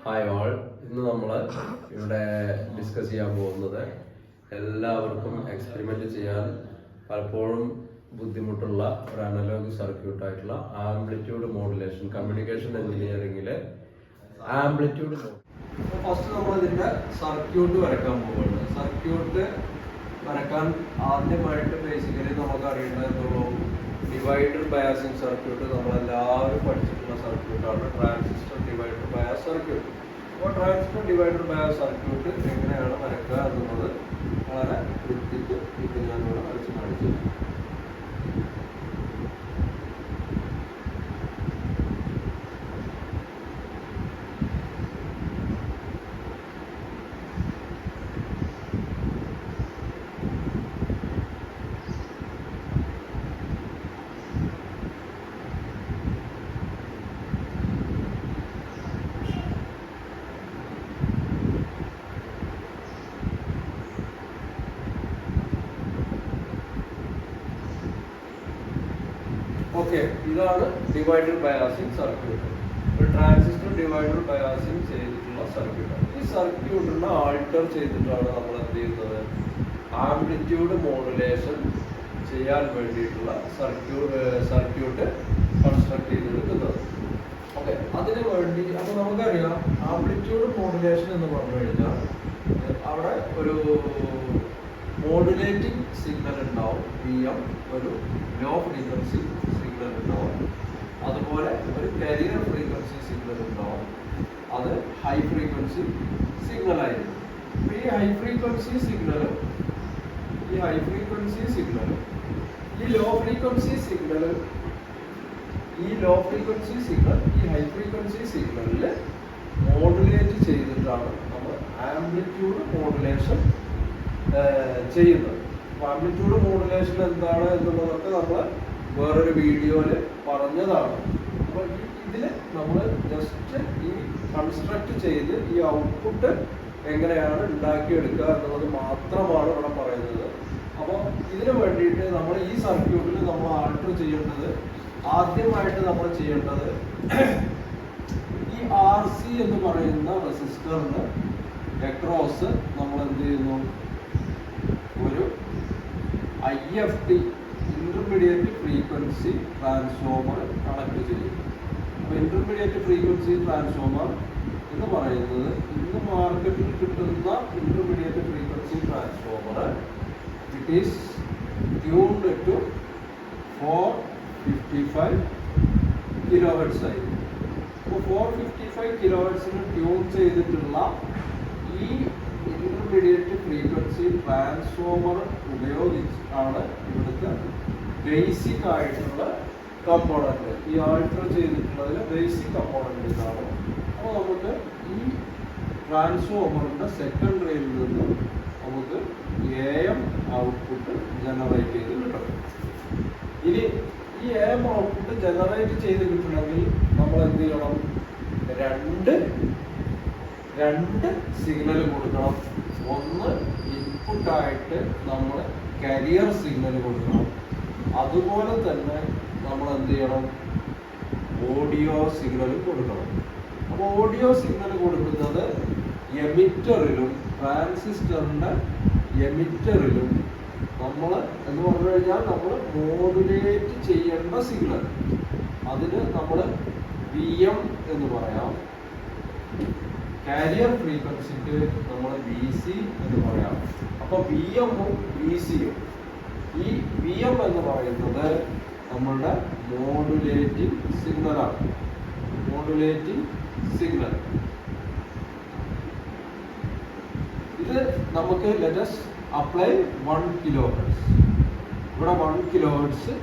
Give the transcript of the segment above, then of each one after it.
Hi all, ഇന്ന് നമ്മൾ ഇവിടെ ഡിസ്കസ് ചെയ്യാൻ പോകുന്നത് എല്ലാവർക്കും എക്സ്പെരിമെന്റ് ചെയ്യാൻ പലപ്പോഴും ബുദ്ധിമുട്ടുള്ള ഒരു അനലോഗ് സർക്യൂട്ട് ആയിട്ടുള്ള ആംപ്ലിറ്റ്യൂഡ് മോഡുലേഷൻ. കമ്മ്യൂണിക്കേഷൻ എഞ്ചിനീയറിംഗിലെ ആംപ്ലിറ്റ്യൂഡ്. ഫസ്റ്റ് നമ്മൾ ഇതിന്റെ സർക്യൂട്ട് വരയ്ക്കാൻ പോവുകയാണ്. സർക്യൂട്ട് വരയ്ക്കാൻ ആദ്യമായിട്ട് ബേസിക്കലി നമുക്ക് അറിയേണ്ടതുള്ളൂ ഡിവൈഡർ ബയാസിംഗ് സർക്യൂട്ട്. നമ്മളെല്ലാവരും പഠിച്ചിട്ടുള്ള സർക്യൂട്ടാണ് ട്രാൻസിസ്റ്റർ ഡിവൈഡർ ബയാസ് സർക്യൂട്ട്. അപ്പോൾ ട്രാൻസിസ്റ്റർ ഡിവൈഡർ ബയാസ് സർക്യൂട്ട് എങ്ങനെയാണ് വരയ്ക്കുക എന്നുള്ളത് വളരെ വൃത്തിക്ക് ഇത് ഞാനിവിടെ വരച്ച് കാണിച്ചു. ഓക്കെ, ഇതാണ് ഡിവൈഡർ ബയാസിംഗ് സർക്യൂട്ട്. ഒരു ട്രാൻസിസ്റ്റർ ഡിവൈഡർ ബയാസിംഗ് ചെയ്തിട്ടുള്ള സർക്യൂട്ടാണ്. ഈ സർക്യൂട്ടിനെ ആൾട്ടർ ചെയ്തിട്ടാണ് നമ്മൾ എന്ത് ചെയ്യുന്നത്, ആംപ്ലിറ്റ്യൂഡ് മോഡുലേഷൻ ചെയ്യാൻ വേണ്ടിയിട്ടുള്ള സർക്യൂട്ട് കൺസ്ട്രക്ട് ചെയ്തെടുക്കുന്നത്. ഓക്കെ, അതിനു വേണ്ടി അപ്പോൾ നമുക്കറിയാം ആംപ്ലിറ്റ്യൂഡ് മോഡുലേഷൻ എന്ന് പറഞ്ഞു കഴിഞ്ഞാൽ അവിടെ ഒരു മോഡുലേറ്റിംഗ് സിഗ്നൽ ഉണ്ടാവും, PM, ഒരു ലോ ഫ്രീക്വൻസി സിഗ്നൽ ഉണ്ടാവും, അതുപോലെ ഒരു കാരിയർ ഫ്രീക്വൻസി സിഗ്നൽ ഉണ്ടാവും, അത് ഹൈ ഫ്രീക്വൻസി സിഗ്നൽ ആയിരിക്കും. ഈ ഹൈ ഫ്രീക്വൻസി സിഗ്നലും ഈ ഹൈ ഫ്രീക്വൻസി സിഗ്നലും ഈ ലോ ഫ്രീക്വൻസി സിഗ്നലും ഈ ഹൈ ഫ്രീക്വൻസി സിഗ്നലിൽ മോഡുലേറ്റ് ചെയ്തിട്ടാണ് നമ്മൾ ആംപ്ലിറ്റ്യൂഡ് മോഡുലേഷൻ ചെയ്യുന്നത്. ആംപ്ലിറ്റ്യൂഡ് മോഡുലേഷൻ എന്താണ് എന്നുള്ളതൊക്കെ നമ്മൾ വേറൊരു വീഡിയോയിൽ പറഞ്ഞതാണ്. അപ്പോൾ ഇതിൽ നമ്മൾ ജസ്റ്റ് ഈ കൺസ്ട്രക്ട് ചെയ്ത് ഈ ഔട്ട്പുട്ട് എങ്ങനെയാണ് ഉണ്ടാക്കിയെടുക്കുക എന്നുള്ളത് മാത്രമാണ് ഇവിടെ പറയുന്നത്. അപ്പോൾ ഇതിനു വേണ്ടിയിട്ട് നമ്മൾ ഈ സർക്യൂട്ടിൽ നമ്മൾ ആൾട്ടർ ചെയ്യേണ്ടത്, ആദ്യമായിട്ട് നമ്മൾ ചെയ്യേണ്ടത് ഈ RC എന്ന് പറയുന്ന റെസിസ്റ്ററിന് അക്രോസ് നമ്മൾ എന്ത് ചെയ്യുന്നു, ഒരു IFT intermediate frequency transformer connect ചെയ്യും. അപ്പോൾ ഇന്റർമീഡിയറ്റ് ഫ്രീക്വൻസി ട്രാൻസ്ഫോമർ എന്ന് പറയുന്നത് ഇന്ന് മാർക്കറ്റിൽ കിട്ടുന്ന intermediate frequency transformer it is tuned to 455 kilohertz ആയിരിക്കും. അപ്പോൾ 455 കിലോഹെർട്സിന് ട്യൂൺ ചെയ്തിട്ടുള്ള ഈ ഇന്റർമീഡിയറ്റ് ഫ്രീക്വൻസി ട്രാൻസ്ഫോമർ ഉപയോഗിച്ചാണ് ഇവിടുത്തെ ബേസിക് ആയിട്ടുള്ള കമ്പോണന്റ്, ഈ ആൾട്ടർ ചെയ്തിട്ടുള്ളതിൽ ബേസിക് കമ്പോണന്റ് ഇതാണ്. അപ്പോൾ നമുക്ക് ഈ ട്രാൻസ്ഫോമറിന്റെ സെക്കൻഡറിയിൽ നിന്ന് നമുക്ക് AM ഔട്ട്പുട്ട് ജനറേറ്റ് ചെയ്ത് കിട്ടും. ഇനി ഈ AM ഔട്ട്പുട്ട് ജനറേറ്റ് ചെയ്ത് കിട്ടണമെങ്കിൽ നമ്മൾ എന്ത് ചെയ്യണം, രണ്ട് സിഗ്നൽ കൊടുക്കണം. ഒന്ന് ഇൻപുട്ടായിട്ട് നമ്മൾ കാരിയർ സിഗ്നൽ കൊടുക്കണം, അതുപോലെ തന്നെ നമ്മൾ എന്ത് ചെയ്യണം, ഓഡിയോ സിഗ്നൽ കൊടുക്കണം. അപ്പോൾ ഓഡിയോ സിഗ്നൽ കൊടുക്കുന്നത് എമിറ്ററിലും ട്രാൻസിസ്റ്ററിൻ്റെ എമിറ്ററിലും നമ്മൾ എന്ന് പറഞ്ഞു കഴിഞ്ഞാൽ നമ്മൾ മോഡുലേറ്റ് ചെയ്യേണ്ട സിഗ്നൽ, അതിന് നമ്മൾ VM എന്ന് പറയാം. കാരിയർ ഫ്രീക്വൻസിക്ക് നമ്മൾ VC എന്ന് പറയാം. അപ്പോൾ VM ഉം VC യും, ഈ VM എന്ന് പറയുന്നത് നമ്മളുടെ മോഡുലേറ്റിംഗ് സിഗ്നലാണ്. മോഡുലേറ്റിംഗ് സിഗ്നൽ ഇത് നമുക്ക് ലെറ്റസ് അപ്ലൈ 1 കിലോഹെർട്സ്. ഇവിടെ 1 കിലോഹെർട്സ്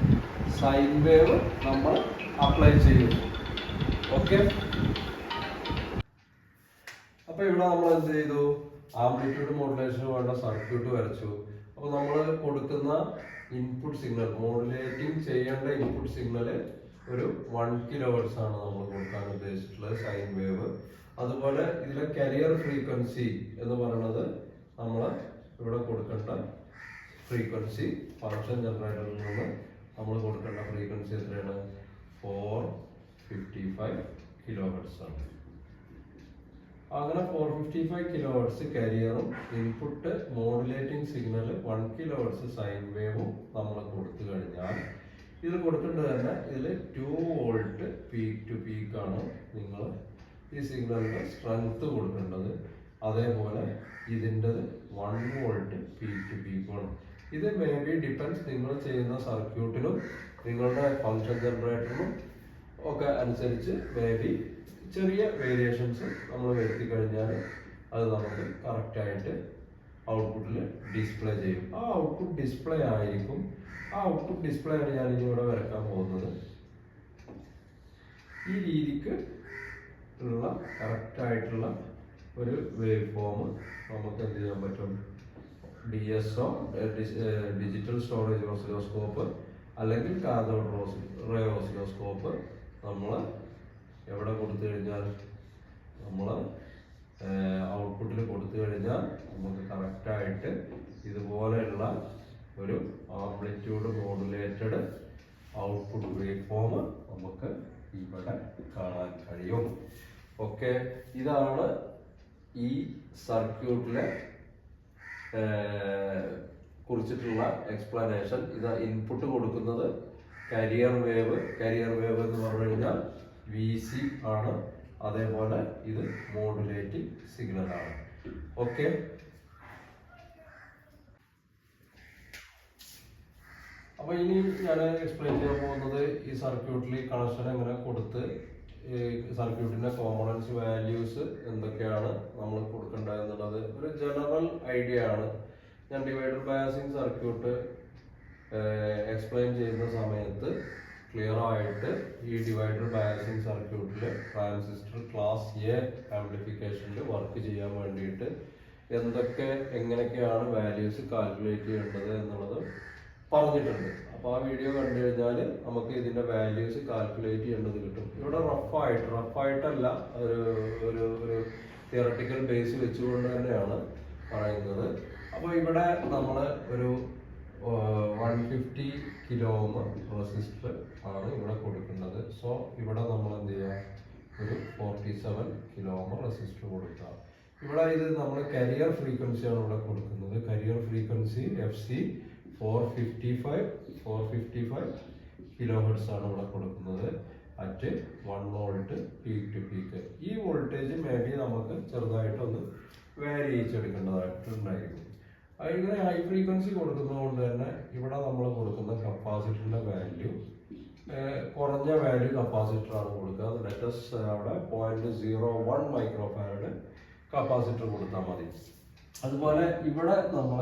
സൈൻ വേവ് നമ്മൾ അപ്ലൈ ചെയ്യുന്നു. ഓക്കെ, അപ്പോൾ ഇവിടെ നമ്മൾ എന്ത് ചെയ്തു, ആംപ്ലിറ്റ്യൂഡ് മോഡുലേഷന് വേണ്ട സർക്യൂട്ട് വരച്ചു. അപ്പോൾ നമ്മൾ കൊടുക്കുന്ന ഇൻപുട്ട് സിഗ്നൽ, മോഡുലേറ്റിംഗ് ചെയ്യേണ്ട ഇൻപുട്ട് സിഗ്നൽ ഒരു 1 കിലോഹെർട്സ് ആണ് നമ്മൾ കൊടുക്കാൻ ഉദ്ദേശിച്ചിട്ടുള്ളത്, സൈൻ വേവ്. അതുപോലെ ഇതിലെ കാരിയർ ഫ്രീക്വൻസി എന്ന് പറയുന്നത് നമ്മൾ ഇവിടെ കൊടുക്കേണ്ട ഫ്രീക്വൻസി, ഫംഗ്ഷൻ ജനറേറ്ററിൽ നിന്ന് നമ്മൾ കൊടുക്കേണ്ട ഫ്രീക്വൻസി എത്രയാണ്, 455 കിലോഹെർട്സ് ആണ്. അങ്ങനെ 455 കിലോ ഹെർട്സ് കാരിയറും input modulating signal 1 kilo hertz sine വേവും നമ്മൾ കൊടുത്തു കഴിഞ്ഞാൽ ഇതിൽ കൊടുക്കേണ്ടത് തന്നെ ഇതിൽ 2 വോൾട്ട് പീക്ക് ടു പീക്ക് ആണ് നിങ്ങൾ ഈ സിഗ്നലിന്റെ സ്ട്രെങ്ത് കൊടുക്കേണ്ടത്. അതേപോലെ ഇതിൻ്റെ 1 വോൾട്ട് പീക്ക് ടു പീക്ക് ആണ്. ഇത് മേ ബി ഡിപ്പെൻസ് നിങ്ങൾ ചെയ്യുന്ന സർക്യൂട്ടിനും നിങ്ങളുടെ ഫംഗ്ഷൻ ജനറേറ്ററിനും ഒക്കെ അനുസരിച്ച് മേ ബി ചെറിയ വേരിയേഷൻസ് നമ്മൾ വരുത്തി കഴിഞ്ഞാൽ അത് നമുക്ക് കറക്റ്റായിട്ട് ഔട്ട്പുട്ടിൽ ഡിസ്പ്ലേ ചെയ്യും. ആ ഔട്ട്പുട്ട് ഡിസ്പ്ലേ ആയിരിക്കും. ആ ഔട്ട്പുട്ട് ഡിസ്പ്ലേ ആണ് ഞാൻ ഇനി ഇവിടെ വരക്കാൻ പോകുന്നത്. ഈ രീതിക്ക് ഉള്ള കറക്റ്റായിട്ടുള്ള ഒരു വേവ് ഫോം നമുക്ക് എന്ത് ചെയ്യാൻ പറ്റും? DSO ഡിജിറ്റൽ സ്റ്റോറേജ് ഓസിലോസ്കോപ്പ് അല്ലെങ്കിൽ കാഥോഡ് റേ ഓസിലോസ്കോപ്പ് നമ്മൾ എവിടെ കൊടുത്തു കഴിഞ്ഞാൽ നമ്മൾ ഔട്ട്പുട്ടിൽ കൊടുത്തു കഴിഞ്ഞാൽ നമുക്ക് കറക്റ്റായിട്ട് ഇതുപോലെയുള്ള ഒരു amplitude modulated output wave form നമുക്ക് ഇവിടെ കാണാൻ കഴിയും. ഓക്കെ, ഇതാണ് ഈ സർക്യൂട്ടിലെ കുറിച്ചിട്ടുള്ള എക്സ്പ്ലനേഷൻ. ഇത് ഇൻപുട്ട് കൊടുക്കുന്നത് കരിയർ വേവ് എന്ന് പറഞ്ഞു കഴിഞ്ഞാൽ VC ആണ്. അതേപോലെ ഇത് മോഡുലേറ്റിംഗ് സിഗ്നൽ ആണ്. ഓക്കെ, അപ്പൊ ഇനി ഞാൻ എക്സ്പ്ലെയിൻ ചെയ്യാൻ പോകുന്നത് ഈ സർക്യൂട്ടിൽ കണക്ഷൻ എങ്ങനെ കൊടുത്ത് സർക്യൂട്ടിന്റെ കോമ്പണൻസ് വാല്യൂസ് എന്തൊക്കെയാണ് നമ്മൾ കൊടുക്കേണ്ടത് എന്നുള്ളത് ഒരു ജനറൽ ഐഡിയ ആണ്. ഞാൻ ഡിവൈഡർ ബയാസിംഗ് സർക്യൂട്ട് എക്സ്പ്ലെയിൻ ചെയ്യുന്ന സമയത്ത് ക്ലിയർ ആയിട്ട് ഈ ഡിവൈഡർ ബയാസിംഗ് സർക്യൂട്ടിൽ ട്രാൻസിസ്റ്റർ ക്ലാസ് എ ആംപ്ലിഫിക്കേഷനിൽ വർക്ക് ചെയ്യാൻ വേണ്ടിയിട്ട് എങ്ങനെയൊക്കെയാണ് വാല്യൂസ് കാൽക്കുലേറ്റ് ചെയ്യേണ്ടത് എന്നുള്ളത് പറഞ്ഞിട്ടുണ്ട്. അപ്പോൾ ആ വീഡിയോ കണ്ടു കഴിഞ്ഞാൽ നമുക്ക് ഇതിന്റെ വാല്യൂസ് കാൽക്കുലേറ്റ് ചെയ്യേണ്ടത് കിട്ടും. ഇവിടെ റഫായിട്ടല്ല ഒരു തിയറട്ടിക്കൽ ബേസ് വെച്ചുകൊണ്ട് തന്നെയാണ് പറയുന്നത്. അപ്പോൾ ഇവിടെ നമ്മൾ ഒരു 150 കിലോ ഓം റെസിസ്റ്റർ ആണ് ഇവിടെ കൊടുക്കേണ്ടത്. സോ ഇവിടെ നമ്മൾ എന്ത് ചെയ്യുക? ഒരു 47 കിലോ ഓം റെസിസ്റ്റർ കൊടുക്കുക. ഇവിടെ ഇത് നമ്മൾ കരിയർ ഫ്രീക്വൻസി ആണ് ഇവിടെ കൊടുക്കുന്നത്. Carrier frequency FC 455 kilo hertz ആണ് ഇവിടെ കൊടുക്കുന്നത് at 1 volt peak to peak. ഈ വോൾട്ടേജ് മേ ബി നമുക്ക് ചെറുതായിട്ടൊന്ന് വാരി ചെയ്തെടുക്കേണ്ടതായിട്ടുണ്ടായിരിക്കും. ഇങ്ങനെ ഹൈ ഫ്രീക്വൻസി കൊടുക്കുന്നത് കൊണ്ട് തന്നെ ഇവിടെ നമ്മൾ കൊടുക്കുന്ന കപ്പാസിറ്ററിന്റെ വാല്യൂ കുറഞ്ഞ വാല്യൂ കപ്പാസിറ്റർ ആണ് കൊടുക്കുക. ലെറ്റസ് അവിടെ 0.01 മൈക്രോ ഫാരഡ് കപ്പാസിറ്റർ കൊടുത്താൽ മതി. അതുപോലെ ഇവിടെ നമ്മൾ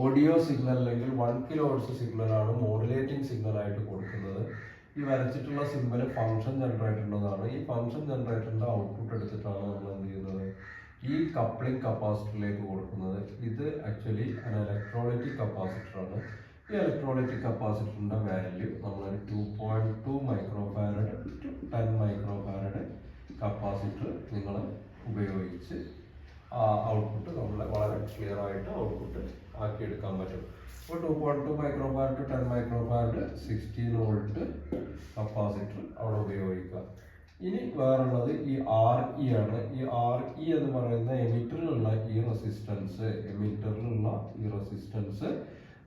ഓഡിയോ സിഗ്നൽ അല്ലെങ്കിൽ 1 കിലോ ഹെർട്സ് സിഗ്നലാണ് മോഡുലേറ്റിംഗ് സിഗ്നൽ ആയിട്ട് കൊടുക്കുന്നത്. ഈ വരച്ചിട്ടുള്ള സിമ്പല് ഫംഗ്ഷൻ ജനറേറ്ററിൻ്റെതാണ്. ഈ ഫംഗ്ഷൻ ജനറേറ്ററിന്റെ ഔട്ട്പുട്ട് എടുത്തിട്ടാണ് നമ്മൾ എന്ത് ചെയ്യുന്നത്? ഈ കപ്ലിംഗ് കപ്പാസിറ്ററിലേക്ക് കൊടുക്കുന്നത്. ഇത് ആക്ച്വലി ഇലക്ട്രോലൈറ്റിക് കപ്പാസിറ്റർ ആണ്. ഈ ഇലക്ട്രോലൈറ്റിക് കപ്പാസിറ്ററിന്റെ വാല്യൂ നമ്മൾ 2.2 micro farad to 10 micro farad capacitor നിങ്ങൾ ഉപയോഗിച്ച് ആ ഔട്ട്പുട്ട് നമ്മൾ വളരെ ക്ലിയർ ആയിട്ട് ഔട്ട്പുട്ട് ആക്കിയെടുക്കാൻ പറ്റും. ഇപ്പോൾ 2.2 micro farad to 10 micro farad 16 volt capacitor അവിടെ ഉപയോഗിക്കുക. ഇനി വേറുള്ളത് ഈ RE ആണ്. ഈ RE എന്ന് പറയുന്ന എമിറ്ററിലുള്ള ഈ റെസിസ്റ്റൻസ്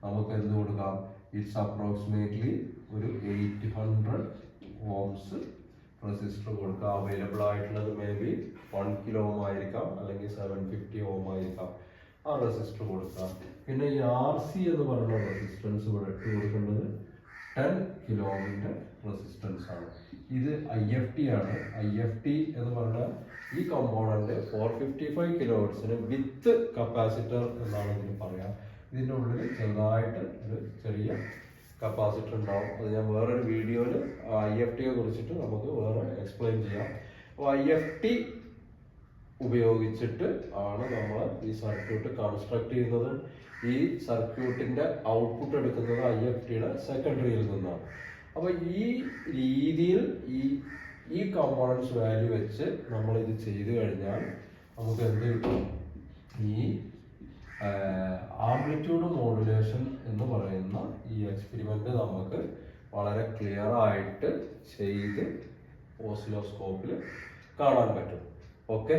നമുക്ക് എന്ത് കൊടുക്കാം? ഇറ്റ്സ് അപ്രോക്സിമേറ്റ്ലി ഒരു 800 ഓംസ് റെസിസ്റ്റർ കൊടുക്കുക. അവൈലബിൾ ആയിട്ടുള്ളത് മേ ബി 1 കിലോ ഓം ആയിരിക്കാം, അല്ലെങ്കിൽ 750 ഓം ആയിരിക്കാം. ആ റെസിസ്റ്റർ കൊടുക്കുക. പിന്നെ ഈ RC എന്ന് പറയുന്ന റെസിസ്റ്റൻസ് ഇവിടെ ഇട്ട് കൊടുക്കേണ്ടത് 10 കിലോ ഓമിന്റെ റെസിസ്റ്റൻസ് ആണ്. ഇത് IFT ആണ്. IFT എന്ന് പറഞ്ഞാൽ ഈ കമ്പോണന്റ് 455 കിലോ ഹെർട്സിന് വിത്ത് കപ്പാസിറ്റർ എന്നാണ് ഇതിന് പറയാം. ഇതിൻ്റെ ഉള്ളിൽ ചെറുതായിട്ട് ഒരു ചെറിയ കപ്പാസിറ്റർ ഉണ്ടാവും. അത് ഞാൻ വേറൊരു വീഡിയോയിൽ IFTയെ കുറിച്ചിട്ട് നമുക്ക് വേറെ എക്സ്പ്ലെയിൻ ചെയ്യാം. അപ്പോൾ IFT ഉപയോഗിച്ചിട്ട് ആണ് നമ്മൾ ഈ സർക്യൂട്ട് കൺസ്ട്രക്ട് ചെയ്യുന്നത്. ഈ സർക്യൂട്ടിന്റെ ഔട്ട്പുട്ട് എടുക്കുന്നത് IFTയുടെ സെക്കൻഡറിയിൽ നിന്നാണ്. അപ്പോൾ ഈ രീതിയിൽ ഈ കമ്പോണൻസ് വാല്യൂ വെച്ച് നമ്മൾ ഇത് ചെയ്തു കഴിഞ്ഞാൽ നമുക്ക് എന്ത് കിട്ടും? ഈ ആംപ്ലിറ്റ്യൂഡ് മോഡുലേഷൻ എന്ന് പറയുന്ന ഈ എക്സ്പെരിമെന്റ് നമുക്ക് വളരെ ക്ലിയർ ആയിട്ട് ചെയ്ത് ഓസിലോസ്കോപ്പിൽ കാണാൻ പറ്റും. ഓക്കെ.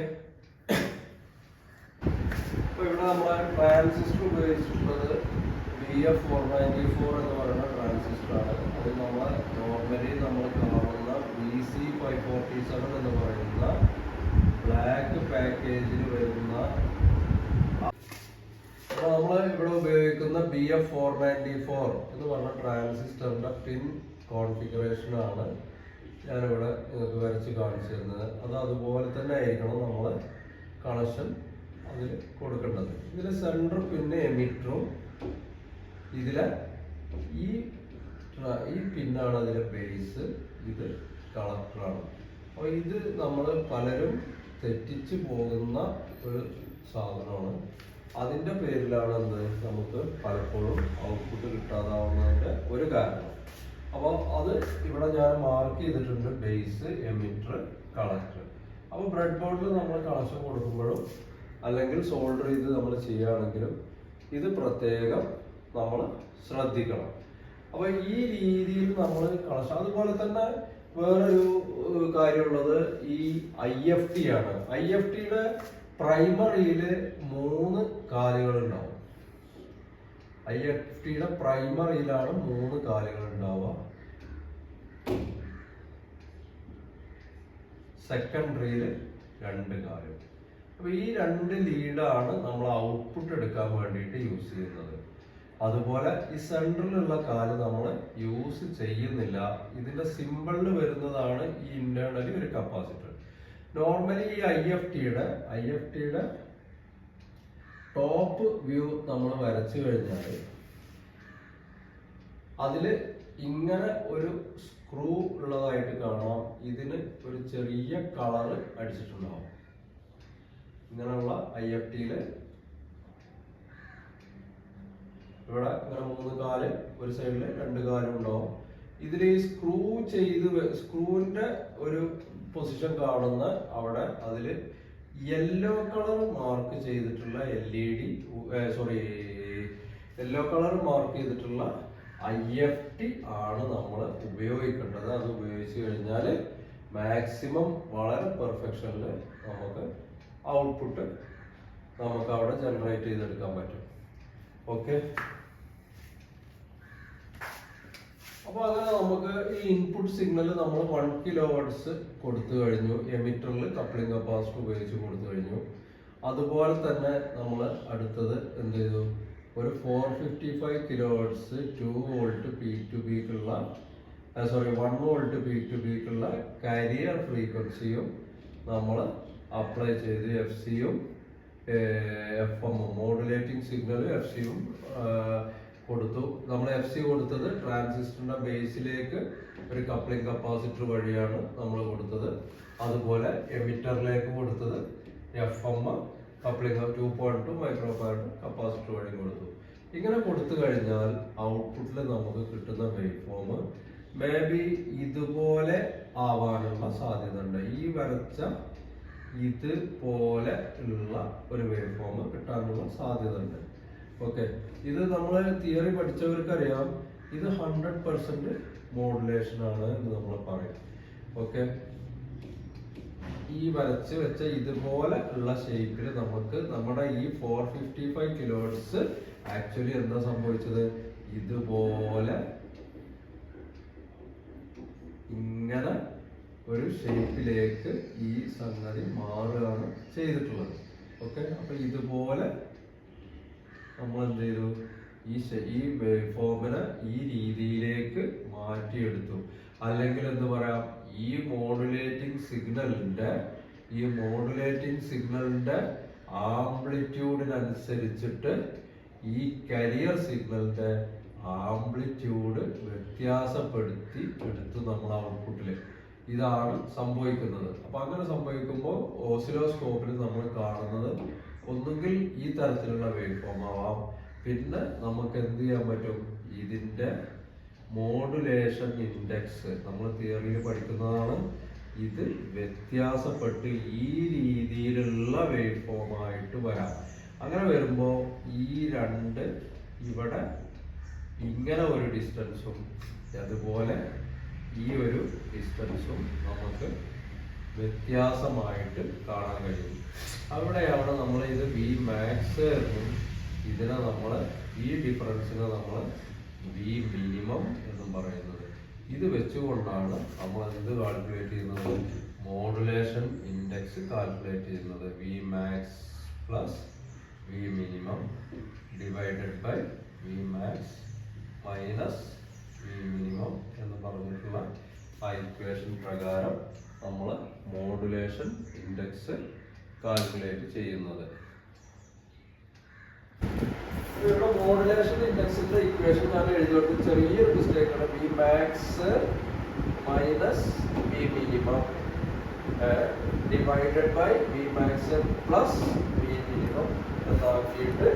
ഇവിടെ നമ്മളെ ട്രാൻസിസ്റ്റർ ഉപയോഗിച്ചിട്ടുള്ളത് BF494 എന്ന് പറയുന്ന ട്രാൻസിസ്റ്ററാണ്. അത് നമ്മൾ നോർമലി നമ്മൾ കാണുന്ന BC547 എന്ന് പറയുന്ന ബ്ലാക്ക് പാക്കേജിൽ വരുന്ന നമ്മൾ ഇവിടെ ഉപയോഗിക്കുന്ന BF494 എന്ന് പറഞ്ഞ ട്രാൻസിസ്റ്ററിന്റെ പിൻ കോൺഫിഗറേഷൻ ആണ് ഞാനിവിടെ നിങ്ങൾക്ക് വരച്ച് കാണിച്ചു തരുന്നത്. അത് അതുപോലെ തന്നെ ആയിരിക്കണം നമ്മൾ കണക്ഷൻ അതിൽ കൊടുക്കേണ്ടത്. ഇതിൽ സെൻട്രൽ പിന്നെ എമിറ്ററും ഇതിലെ ഈ പിന്നാണ് അതിലെ ബേസ്, ഇത് കളക്ടറാണ്. അപ്പോൾ ഇത് നമ്മൾ പലരും തെറ്റിച്ച് പോകുന്ന ഒരു സാധനമാണ്. അതിൻ്റെ പേരിലാണ് നമുക്ക് പലപ്പോഴും ഔട്ട്പുട്ട് കിട്ടാതാവുന്നതിൻ്റെ ഒരു കാരണം. അപ്പോൾ അത് ഇവിടെ ഞാൻ മാർക്ക് ചെയ്തിട്ടുണ്ട്, ബേസ്, എമിറ്റർ, കളക്ടർ. അപ്പോൾ ബ്രെഡ് ബോർഡിൽ നമ്മൾ കണക്ഷൻ കൊടുക്കുമ്പോഴും അല്ലെങ്കിൽ സോൾഡർ ചെയ്ത് നമ്മൾ ചെയ്യുകയാണെങ്കിലും ഇത് പ്രത്യേകം നമ്മൾ ശ്രദ്ധിക്കണം. അപ്പോൾ ഈ രീതിയിൽ നമ്മൾ കണക്ഷൻ, അതുപോലെ തന്നെ വേറൊരു കാര്യമുള്ളത് ഈ IFT ആണ്. IFTയുടെ പ്രൈമറിയിൽ 3 കാലുകൾ ഉണ്ടാവും. IFTയുടെ പ്രൈമറിയിലാണ് 3 കാലുകൾ ഉണ്ടാവുക. സെക്കൻഡറിയിൽ 2 കാലുകൾ. അപ്പൊ ഈ 2 ലീഡാണ് നമ്മൾ ഔട്ട്പുട്ട് എടുക്കാൻ വേണ്ടിയിട്ട് യൂസ് ചെയ്യുന്നത്. അതുപോലെ ഈ സെൻട്രലിലുള്ള കാല് നമ്മൾ യൂസ് ചെയ്യുന്നില്ല. ഇതിന്റെ സിമ്പിളിൽ വരുന്നതാണ് ഈ ഇന്റേണലി ഒരു കപ്പാസിറ്റർ. നോർമലി ഈ IFTയുടെ ടോപ്പ് വ്യൂ നമ്മൾ വരച്ചു കഴിഞ്ഞാൽ അതിൽ ഇങ്ങനെ ഒരു സ്ക്രൂ ഉള്ളതായിട്ട് കാണാം. ഇതിന് ഒരു ചെറിയ കളറ് അടിച്ചിട്ടുണ്ടാവും. ഇങ്ങനെയുള്ള IFTയില് ഇവിടെ ഇങ്ങനെ 3 കാല്, ഒരു സൈഡില് 2 കാലും ഉണ്ടാവും. ഇതിൽ ഈ സ്ക്രൂവിന്റെ ഒരു പൊസിഷൻ കാണുന്ന അവിടെ അതില് യെല്ലോ കളർ മാർക്ക് ചെയ്തിട്ടുള്ള യെല്ലോ കളർ മാർക്ക് ചെയ്തിട്ടുള്ള IFT ആണ് നമ്മൾ ഉപയോഗിക്കേണ്ടത്. അത് ഉപയോഗിച്ച് കഴിഞ്ഞാൽ മാക്സിമം വളരെ പെർഫെക്ഷനിൽ നമുക്ക് ഔട്ട്പുട്ട് നമുക്ക് അവിടെ ജനറേറ്റ് ചെയ്തെടുക്കാൻ പറ്റും. ഓക്കെ, അപ്പോൾ അങ്ങനെ നമുക്ക് ഈ ഇൻപുട്ട് സിഗ്നൽ നമ്മൾ 1 kHz കൊടുത്തു കഴിഞ്ഞു. എമിറ്ററിൽ കപ്ലിംഗ് കപ്പാസിറ്റർ ഉപയോഗിച്ച് കൊടുത്തു കഴിഞ്ഞു. അതുപോലെ തന്നെ നമ്മൾ അടുത്തത് എന്ത് ചെയ്തു, ഒരു 455 kHz 2 volt P2Bക്കുള്ള 1 volt P2Bക്കുള്ള കാരിയർ ഫ്രീക്വൻസിയും നമ്മൾ അപ്ലൈ ചെയ്ത് FCയും FM മോഡുലേറ്റിംഗ് സിഗ്നൽ FCയും കൊടുത്തു. നമ്മൾ FC കൊടുത്തത് ട്രാൻസിസ്റ്ററിന്റെ ബേസിലേക്ക് ഒരു കപ്ലിംഗ് കപ്പാസിറ്റർ വഴിയാണ് നമ്മൾ കൊടുത്തത്. അതുപോലെ എമിറ്ററിലേക്ക് കൊടുത്തത് FM കപ്ലിംഗ് 2.2 മൈക്രോഫാരഡ് കപ്പാസിറ്റർ വഴി കൊടുത്തു. ഇങ്ങനെ കൊടുത്തു കഴിഞ്ഞാൽ ഔട്ട്പുട്ടിൽ നമുക്ക് കിട്ടുന്ന വേവ് ഫോം മേ ബി ഇതുപോലെ ആവാനുള്ള സാധ്യത ഉണ്ട്. ഈ വരച്ച ഇതുപോലെ ഉള്ള ഒരു വേവ് ഫോം കിട്ടാനുള്ള സാധ്യത ഉണ്ട്. ഓക്കെ, ഇത് നമ്മൾ തിയറി പഠിച്ചവർക്കറിയാം. ഇത് 100% മോഡുലേഷൻ ആണ് എന്ന് നമ്മൾ പറയും. ഓക്കെ, ഈ വരച്ച് വെച്ച ഇതുപോലെ ഉള്ള ഷേപ്പിൽ നമുക്ക് നമ്മുടെ ഈ 455 kHz ആക്ച്വലി എന്താ സംഭവിച്ചത്, ഇതുപോലെ ഇങ്ങനെ ഒരു ഷേപ്പിലേക്ക് ഈ സംഗതി മാറുകയാണ് ചെയ്തിട്ടുള്ളത്. ഓക്കെ, അപ്പൊ ഇതുപോലെ നമ്മൾ എന്ത് ചെയ്തു, ഈ വേവ് ഫോമിനെ ഈ രീതിയിലേക്ക് മാറ്റിയെടുത്തു. അല്ലെങ്കിൽ എന്ത് പറയാം, ഈ മോഡുലേറ്റിംഗ് സിഗ്നലിന്റെ ആംപ്ലിറ്റ്യൂഡിനനുസരിച്ചിട്ട് ഈ കരിയർ സിഗ്നലിന്റെ ആംപ്ലിറ്റ്യൂഡ് വ്യത്യാസപ്പെടുത്തി എടുത്തു നമ്മൾ ഔട്ട്പുട്ടില്. ഇതാണ് സംഭവിക്കുന്നത്. അപ്പൊ അങ്ങനെ സംഭവിക്കുമ്പോൾ ഓസിലോസ്കോപ്പിൽ നമ്മൾ കാണുന്നത് ഒന്നുകിൽ ഈ തരത്തിലുള്ള വേവ് ഫോം ആവാം. പിന്നെ നമുക്ക് എന്ത് ചെയ്യാൻ പറ്റും, ഇതിന്റെ മോഡുലേഷൻ ഇൻഡെക്സ് നമ്മൾ തിയറിയിൽ പഠിക്കുന്നതാണ്. ഇത് വ്യത്യാസപ്പെട്ട് ഈ രീതിയിലുള്ള വേവ് ഫോം ആയിട്ട് വരാം. അങ്ങനെ വരുമ്പോൾ ഈ 2 ഇവിടെ ഇങ്ങനെ ഒരു ഡിസ്റ്റൻസും അതുപോലെ ഈ ഒരു ഡിസ്റ്റൻസും നമുക്ക് വ്യത്യാസമായിട്ട് കാണാൻ കഴിയും. അവിടെയാണ് നമ്മൾ ഇത് വി മാക്സ് എന്നും ഇതിനെ നമ്മൾ ഈ ഡിഫറൻസിനെ നമ്മൾ വി മിനിമം എന്നും പറയുന്നത്. ഇത് വെച്ചുകൊണ്ടാണ് നമ്മൾ എന്ത് കാൽക്കുലേറ്റ് ചെയ്യുന്നത്, മോഡുലേഷൻ ഇൻഡെക്സ് കാൽക്കുലേറ്റ് ചെയ്യുന്നത്. V max plus V minimum divided by V max minus V minimum എന്ന് പറഞ്ഞിട്ടുള്ള ആ ഇക്വേഷൻ പ്രകാരം നമ്മൾ മോഡുലേഷൻ ഇൻഡെക്സ് കാൽക്കുലേറ്റ് ചെയ്യുന്നത്. ഇവിടെ മോഡുലേഷൻ ഇൻഡെക്സിന്റെ ഇക്വേഷൻ ഞാൻ എഴുതിയിട്ട് ചെറിയൊരു മിസ്റ്റേക്ക് ആണ്. V max minus V minimum divided by V max plus V minimum എന്നാക്കിയിട്ട്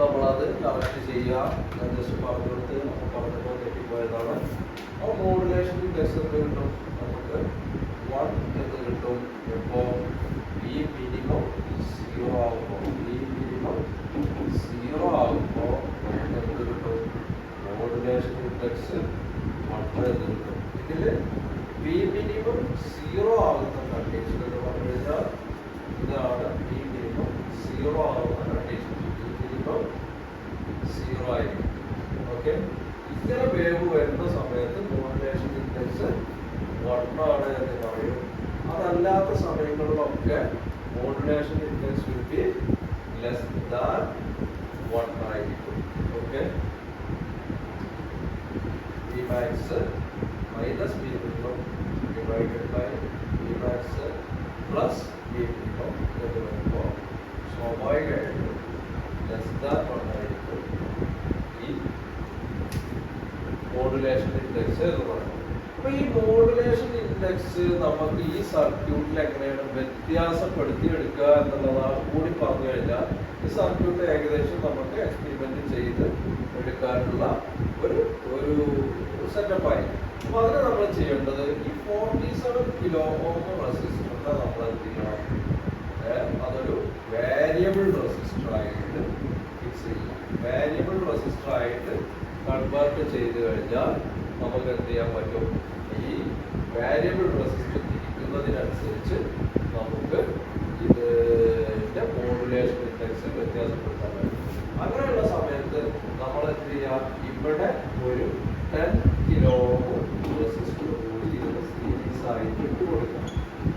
നമ്മളത് കറക്റ്റ് ചെയ്യുക. ഞാൻ ജസ്റ്റ് പറഞ്ഞെടുത്ത് പറഞ്ഞപ്പോൾ തെറ്റിപ്പോയതാണ്. ആ മോഡുലേഷൻ ഇൻഡെക്സ് എന്ത് കിട്ടും, നമുക്ക് 1 എന്ന് കിട്ടും. ഇപ്പോൾ വി മിനിമം 0 ആകുമ്പോൾ വി മിനിമം 0 ആകുമ്പോൾ നമുക്ക് എന്ത് കിട്ടും, മോഡുലേഷൻ ഇൻഡെക്സ് 1 എന്ന് കിട്ടും. ഇതിൽ വി മിനിമം 0 ആകുന്ന കണ്ടീഷൻ എന്ന് പറഞ്ഞു കഴിഞ്ഞാൽ ഇതാണ് വി മിനിമം 0 ആകുന്ന കണ്ടീഷൻ. വി മിനിമം 0 ആയിരിക്കും. ഓക്കെ, ഇങ്ങനെ വേവ് വരുന്ന സമയത്ത് മോഡുലേഷൻ ഇൻഡെക്സ് 1 ആണ് എന്ന് പറയും. അതല്ലാത്ത സമയങ്ങളിലൊക്കെ modulation index will be less than 1 ആയിരിക്കും. Okay, V max minus V minimum divided by V max plus V minimum എന്ന് വരുമ്പോൾ സ്വാഭാവികമായിട്ടും ലെസ് ദാൻ 1 ആയിരിക്കും ഈ മോഡുലേഷൻ ഇൻഡെക്സ് എന്ന് പറയുന്നത്. അപ്പൊ ഈ മോഡുലേഷൻ ഇൻഡെക്സ് നമുക്ക് ഈ സർക്യൂട്ടിൽ എങ്ങനെയാണ് വ്യത്യാസപ്പെടുത്തിയെടുക്കുക എന്നുള്ളതാണ് കൂടി പറഞ്ഞു കഴിഞ്ഞാൽ ഈ സർക്യൂട്ട് ഏകദേശം നമുക്ക് എക്സ്പെരിമെന്റ് ചെയ്ത് എടുക്കാനുള്ള ഒരു സെറ്റപ്പായി. അപ്പൊ അതിന് നമ്മൾ ചെയ്യേണ്ടത് ഈ 47 കിലോ ഓം റെസിസ്റ്ററിനെ നമ്മൾ എന്ത് ചെയ്യണം, അതൊരു വേരിയബിൾ റെസിസ്റ്റർ ആയിട്ട് ഫിക്സ് ചെയ്യാം. വേരിയബിൾ റെസിസ്റ്റർ ആയിട്ട് കൺവേർട്ട് ചെയ്ത് കഴിഞ്ഞാൽ നമുക്ക് എന്ത് ചെയ്യാൻ പറ്റും, ഈ വേരിയബിൾ റെസിസ്റ്റർ തിരിക്കുന്നതിനനുസരിച്ച് നമുക്ക് ഇതിന്റെ മോഡുലേഷൻ ഇൻഡെക്സ് വ്യത്യാസപ്പെടുത്താൻ പറ്റും. അങ്ങനെയുള്ള സമയത്ത് നമ്മൾ എന്ത് ചെയ്യാം, ഇവിടെ ഒരു 10 കിലോ റെസിസ്റ്റർ കൂടി ഇതിന് സീരീസ് ആയിട്ട് ഇട്ട് കൊടുക്കാം.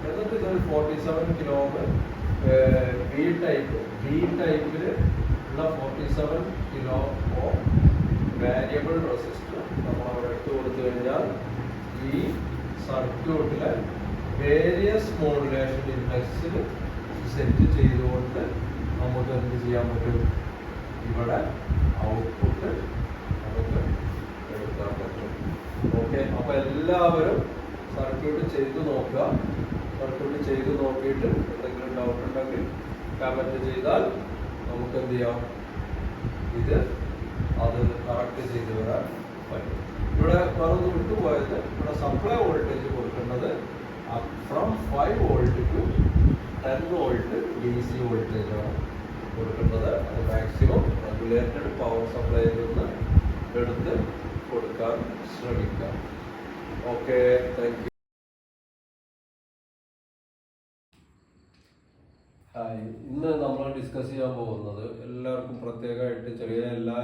എന്നിട്ട് ഇതൊരു 47 കിലോ ബി ടൈപ്പിൽ ഉള്ള 47 കിലോ വേരിയബിൾ റെസിസ്റ്റർ നമ്മൾ അവിടെ ഇട്ട് കൊടുത്തു കഴിഞ്ഞാൽ ഈ സർക്യൂട്ടിലെ വേരിയസ് മോഡുലേഷൻ ഇൻഡെക്സിൽ സെറ്റ് ചെയ്തുകൊണ്ട് നമുക്ക് എന്ത് ചെയ്യാൻ പറ്റും, ഇവിടെ ഔട്ട്പുട്ട് നമുക്ക് എടുക്കാൻ പറ്റും. ഓക്കെ, അപ്പൊ എല്ലാവരും സർക്യൂട്ട് ചെയ്ത് നോക്കുക. സർക്യൂട്ട് ചെയ്ത് നോക്കിയിട്ട് എന്തെങ്കിലും ഡൗട്ട് ഉണ്ടെങ്കിൽ കമന്റ് ചെയ്താൽ നമുക്ക് എന്ത് ചെയ്യാം, അത് കറക്റ്റ് ചെയ്ത് വരാൻ പറ്റും. ഇവിടെ വേറൊന്ന് വിട്ടുപോയത്, ഇവിടെ സപ്ലൈ വോൾട്ടേജ് കൊടുക്കേണ്ടത് from 5 volt to 10 volt DC വോൾട്ടേജാണ് കൊടുക്കേണ്ടത്. അത് മാക്സിമം റെഗുലേറ്റഡ് പവർ സപ്ലൈയിൽ നിന്ന് എടുത്ത് കൊടുക്കാൻ ശ്രമിക്കാം. Okay, thank you. ഹായ്, ഇന്ന് നമ്മൾ ഡിസ്കസ് ചെയ്യാൻ പോകുന്നത് എല്ലാവർക്കും പ്രത്യേകമായിട്ട് ചെറിയ എല്ലാ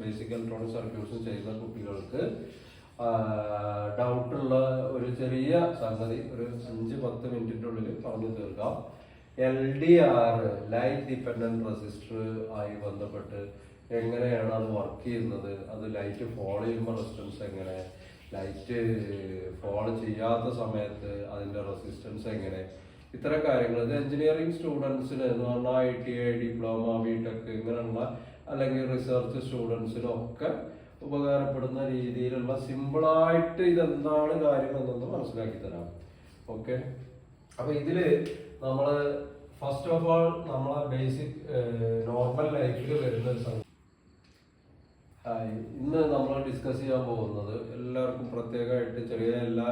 ബേസിക് ഇലക്ട്രോണിക്സ് സർക്യൂട്ട്സും ചെയ്യുന്ന കുട്ടികൾക്ക് ഡൗട്ടുള്ള ഒരു ചെറിയ സംഗതി ഒരു 5-10 മിനിറ്റിൻ്റെ ഉള്ളിൽ പറഞ്ഞു തീർക്കാം. LDR ലൈറ്റ് ഡിപ്പെൻഡന്റ് റെസിസ്റ്റർ ആയി ബന്ധപ്പെട്ട് എങ്ങനെയാണ് അത് വർക്ക് ചെയ്യുന്നത്, അത് ലൈറ്റ് ഫോളോ ചെയ്യുമ്പോൾ റെസിസ്റ്റൻസ് എങ്ങനെ, ലൈറ്റ് ഫോളോ ചെയ്യാത്ത സമയത്ത് അതിൻ്റെ റെസിസ്റ്റൻസ് എങ്ങനെ, ഇത്തരം കാര്യങ്ങൾ ഇത് എഞ്ചിനീയറിംഗ് സ്റ്റുഡൻസിന് എന്ന് പറഞ്ഞാൽ ITI ഡിപ്ലോമ BTech ഇങ്ങനെയുള്ള അല്ലെങ്കിൽ റിസർച്ച് സ്റ്റുഡൻസിനൊക്കെ ഉപകാരപ്പെടുന്ന രീതിയിലുള്ള സിമ്പിളായിട്ട് ഇതെന്താണ് കാര്യം എന്നൊന്ന് മനസ്സിലാക്കി തരാം. ഓക്കെ, അപ്പൊ ഇതില് നമ്മൾ ഫസ്റ്റ് ഓഫ് ഓൾ നമ്മളെ ബേസിക് നോർമൽ ലൈഫിൽ വരുന്ന ഒരു സംഗതി. ഇന്ന് നമ്മൾ ഡിസ്കസ് ചെയ്യാൻ പോകുന്നത് എല്ലാവർക്കും പ്രത്യേകമായിട്ട് ചെറിയ എല്ലാ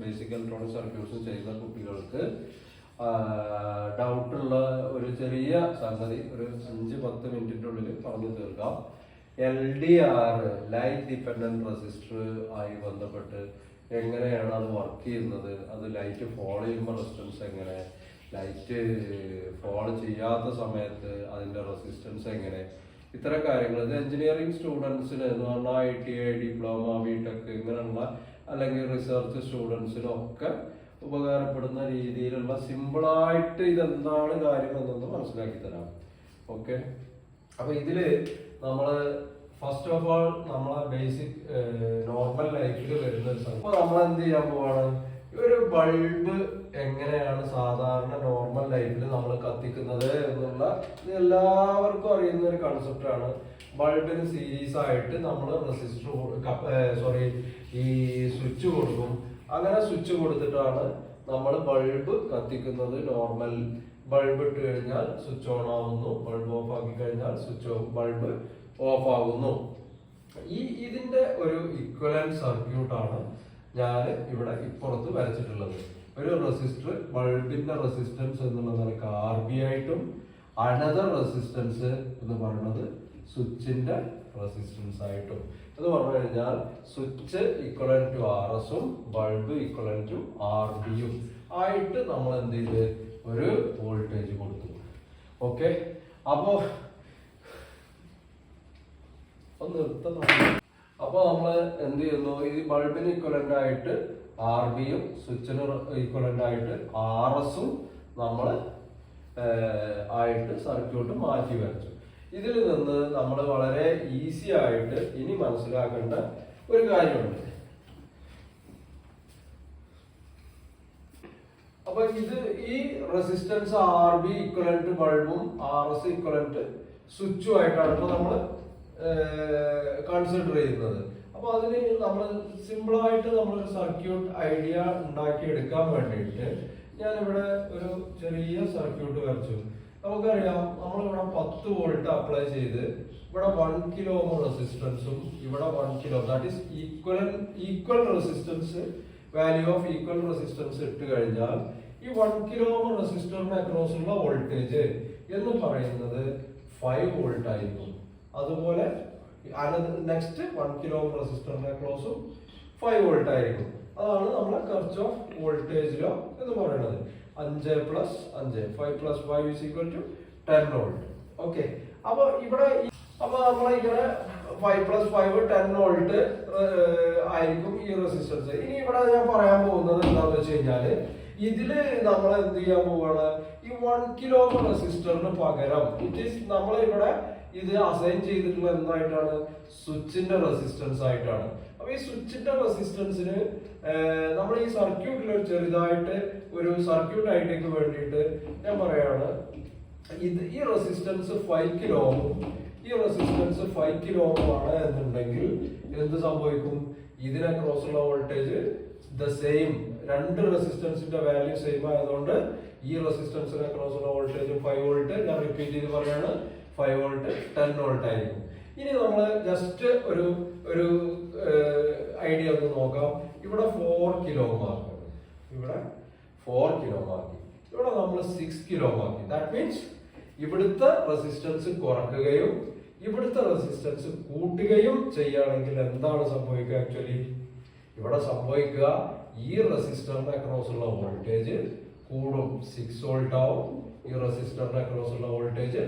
ബേസിക് ഇലക്ട്രോണിക്സ് സർക്യൂട്ട്സും ചെയ്യുന്ന കുട്ടികൾക്ക് ഡൗട്ടുള്ള ഒരു ചെറിയ സംഗതി ഒരു 5-10 മിനിറ്റിൻ്റെ ഉള്ളിൽ പറഞ്ഞു തീർക്കാം. LDR ലൈറ്റ് ഡിപ്പെൻഡന്റ് റെസിസ്റ്റർ ആയി ബന്ധപ്പെട്ട് എങ്ങനെയാണ് അത് വർക്ക് ചെയ്യുന്നത്, അത് ലൈറ്റ് ഫോളോ ചെയ്യുമ്പോൾ റെസിസ്റ്റൻസ് എങ്ങനെ, ലൈറ്റ് ഫോളോ ചെയ്യാത്ത സമയത്ത് അതിൻ്റെ റെസിസ്റ്റൻസ് എങ്ങനെ, ഇത്തരം കാര്യങ്ങൾ ഇത് എഞ്ചിനീയറിംഗ് സ്റ്റുഡൻസിന് എന്ന് പറഞ്ഞാൽ ITI ഡിപ്ലോമ ബിടെക് ഇങ്ങനെയുള്ള അല്ലെങ്കിൽ റിസർച്ച് സ്റ്റുഡൻസിനൊക്കെ ഉപകാരപ്പെടുന്ന രീതിയിലുള്ള സിമ്പിളായിട്ട് ഇതെന്താണ് കാര്യം എന്നൊന്ന് മനസ്സിലാക്കി തരാം. ഓക്കെ, അപ്പൊ ഇതില് നമ്മള് ഫസ്റ്റ് ഓഫ് ഓൾ നമ്മളെ ബേസിക് നോർമൽ ലൈഫിൽ വരുന്ന ഒരു സംഭവം നമ്മൾ എന്ത് ചെയ്യാൻ പോവാണ്, ഒരു ബൾബ് എങ്ങനെയാണ് സാധാരണ നോർമൽ ലൈഫിൽ നമ്മൾ കത്തിക്കുന്നത് എന്നുള്ള ഇത് എല്ലാവർക്കും അറിയുന്ന ഒരു കൺസെപ്റ്റ് ആണ്. ബൾബിന് സീരീസ് ആയിട്ട് നമ്മൾ ഈ സ്വിച്ച് കൊടുക്കും. അങ്ങനെ സ്വിച്ച് കൊടുത്തിട്ടാണ് നമ്മൾ ബൾബ് കത്തിക്കുന്നത്. നോർമൽ ബൾബ് ഇട്ട് കഴിഞ്ഞാൽ സ്വിച്ച് ഓൺ ആവുന്നു, ബൾബ് ഓഫ് ആക്കി കഴിഞ്ഞാൽ ബൾബ് ഓഫ് ആകുന്നു. ഇതിന്റെ ഒരു ഇക്വലന്റ് സർക്യൂട്ടാണ് ഞാൻ ഇവിടെ ഇപ്പുറത്ത് വരച്ചിട്ടുള്ളത്. ഒരു റെസിസ്റ്റർ, ബൾബിന്റെ റെസിസ്റ്റൻസ് എന്നുള്ള നിലക്ക് RB ആയിട്ടും അനദർ റെസിസ്റ്റൻസ് എന്ന് പറയുന്നത് സ്വിച്ചിന്റെ റെസിസ്റ്റൻസ് ആയിട്ടും എന്ന് പറഞ്ഞു കഴിഞ്ഞാൽ സ്വിച്ച് ഇക്വലന്റ് ടു RSഉം ബൾബ് ഇക്വലന്റ് ടു RBയും ആയിട്ട് നമ്മൾ എന്ത് ചെയ്ത് ഒരു വോൾട്ടേജ് കൊടുത്തു. ഓക്കെ, അപ്പോ അപ്പൊ നമ്മൾ എന്ത് ചെയ്യുന്നു, ഈ ബൾബിന് ഇക്വലന്റ് ആയിട്ട് RBയും സ്വിച്ചിന് ഇക്വലന്റ് ആയിട്ട് RSഉം നമ്മൾ ആയിട്ട് സർക്യൂട്ട് മാറ്റി വരച്ചു. ഇതിൽ നിന്ന് നമ്മൾ വളരെ ഈസി ആയിട്ട് ഇനി മനസ്സിലാക്കേണ്ട ഒരു കാര്യമുണ്ട്. അപ്പൊ ഈ റെസിസ്റ്റൻസ് RB ഇക്വലന്റ് ബൾബും RS ഇക്വലന്റ് സ്വിച്ചും ആയിട്ടാണ് ഇപ്പൊ നമ്മൾ കൺസിഡർ ചെയ്യുന്നത്. അപ്പൊ അതിന് നമ്മൾ സിമ്പിളായിട്ട് നമ്മളൊരു സർക്യൂട്ട് ഐഡിയ ഉണ്ടാക്കിയെടുക്കാൻ വേണ്ടിയിട്ട് ഞാനിവിടെ ഒരു ചെറിയ സർക്യൂട്ട് വരച്ചു. നമുക്കറിയാം, നമ്മളിവിടെ 10 വോൾട്ട് അപ്ലൈ ചെയ്ത് ഇവിടെ 1 കിലോ ഓം റെസിസ്റ്റൻസും ഇവിടെ 1 kilo, that is equal resistance, value of equal resistance ഇട്ട് കഴിഞ്ഞാൽ ഈ 1 കിലോ ഓം റെസിസ്റ്ററിന് അക്രോസ് ഉള്ള വോൾട്ടേജ് എന്ന് പറയുന്നത് 5 വോൾട്ട് ആയിരിക്കും. അതുപോലെ നെക്സ്റ്റ് 1 കിലോ ഓം റെസിസ്റ്ററിന്റെ അക്രോസും 5 വോൾട്ട് ആയിരിക്കും. അതാണ് നമ്മളെ കിർച്ചോഫ് വോൾട്ടേജ് ലോ എന്ന് പറയുന്നത്. 5 + 5 5 + 5 = 10 വോൾട്ട്. ഓക്കെ, അപ്പൊ ഇവിടെ നമ്മളിങ്ങനെ 5 + 5 10 വോൾട്ട് ആയിരിക്കും ഈ റെസിസ്റ്റൻസ്. ഇനി ഇവിടെ ഞാൻ പറയാൻ പോകുന്നത് എന്താന്ന് വെച്ച് കഴിഞ്ഞാല്, ഇതില് നമ്മൾ എന്ത് ചെയ്യാൻ പോവാണ്, ഈ 1 കിലോ റെസിസ്റ്ററിന് പകരം നമ്മൾ ഇവിടെ ഇത് അസൈൻ ചെയ്തിട്ടുള്ള എന്തായിട്ടാണ്, സ്വിച്ചിന്റെ റെസിസ്റ്റൻസ് ആയിട്ടാണ്. അപ്പൊ ഈ സ്വിച്ചിന്റെ റെസിസ്റ്റൻസിന് നമ്മൾ ഈ സർക്യൂട്ടിൽ ഒരു ചെറുതായിട്ട് ഒരു സർക്യൂട്ട് ഐഡിയക്ക് വേണ്ടിയിട്ട് ഞാൻ പറയാണ്, ഈ റെസിസ്റ്റൻസ് 5 കിലോ ഓമും ഈ റെസിസ്റ്റൻസ് 5 കിലോ ഓം ആണ് എന്നുണ്ടെങ്കിൽ എന്ത് സംഭവിക്കും, ഇതിനെ ക്രോസ് ഉള്ള വോൾട്ടേജ് സെയിം, രണ്ട് റെസിസ്റ്റൻസിന്റെ വാല്യൂ സെയിം ആയതുകൊണ്ട് ഈ റെസിസ്റ്റൻസിനെ ക്രോസ് ഉള്ള വോൾട്ടേജ് 5 വോൾട്ട്. ഞാൻ റിപ്പീറ്റ് ചെയ്ത് പറയാണ്, 5 വോൾട്ട് 10 വോൾട്ട് ആയിരിക്കും. ഇനി നമ്മൾ ജസ്റ്റ് ഒരു ഐഡിയ ഒന്ന് നോക്കാം. ഇവിടെ 4 കിലോ ആക്കി, ഇവിടെ 4 കിലോ ആക്കി, ഇവിടെ നമ്മൾ 6 കിലോ ആക്കി. ദാറ്റ് മീൻസ് ഇവിടുത്തെ റെസിസ്റ്റൻസ് കുറയ്ക്കുകയും ഇവിടുത്തെ റെസിസ്റ്റൻസ് കൂട്ടുകയും ചെയ്യുകയാണെങ്കിൽ എന്താണ് സംഭവിക്കുക, ആക്ച്വലി ഇവിടെ സംഭവിക്കുക, ഈ റെസിസ്റ്ററിന്റെ അക്രോസ് ഉള്ള വോൾട്ടേജ് കൂടും, 6 വോൾട്ട് ആവും. ഈ റെസിസ്റ്ററിന്റെ അക്രോസ് ഉള്ള വോൾട്ടേജ്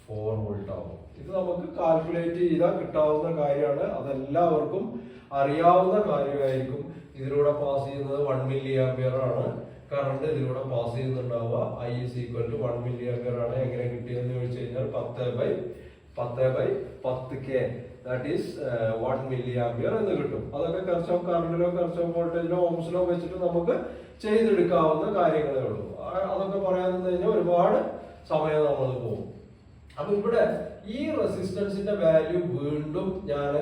4 വോൾട്ട് ആവും. ഇത് നമുക്ക് കാൽക്കുലേറ്റ് ചെയ്താൽ കിട്ടാവുന്ന കാര്യമാണ്. അതെല്ലാവർക്കും അറിയാവുന്ന കാര്യമായിരിക്കും. ഇതിലൂടെ പാസ് ചെയ്യുന്നത് 1 മില്ലി ആംപിയർ ആണ് കറണ്ട് ഇതിലൂടെ പാസ് ചെയ്യുന്നുണ്ടാവുക. I = 1 മില്ലി ആംപിയർ ആണ്. എങ്ങനെ കിട്ടിയെന്ന് ചോദിച്ചു കഴിഞ്ഞാൽ 10/10K, that is 1 milli ampere എന്ന് കിട്ടും. അതൊക്കെ കിർച്ചോഫ് കറണ്ടിലോ കിർച്ചോഫ് വോൾട്ടേജിലോ ഓംസിലോ വെച്ചിട്ട് നമുക്ക് ചെയ്തെടുക്കാവുന്ന കാര്യങ്ങളേ ഉള്ളൂ. അതൊക്കെ പറയാൻ കഴിഞ്ഞാൽ ഒരുപാട് സമയം നമ്മൾ പോകും. അപ്പൊ ഇവിടെ ഈ റെസിസ്റ്റൻസിന്റെ വാല്യൂ വീണ്ടും ഞാൻ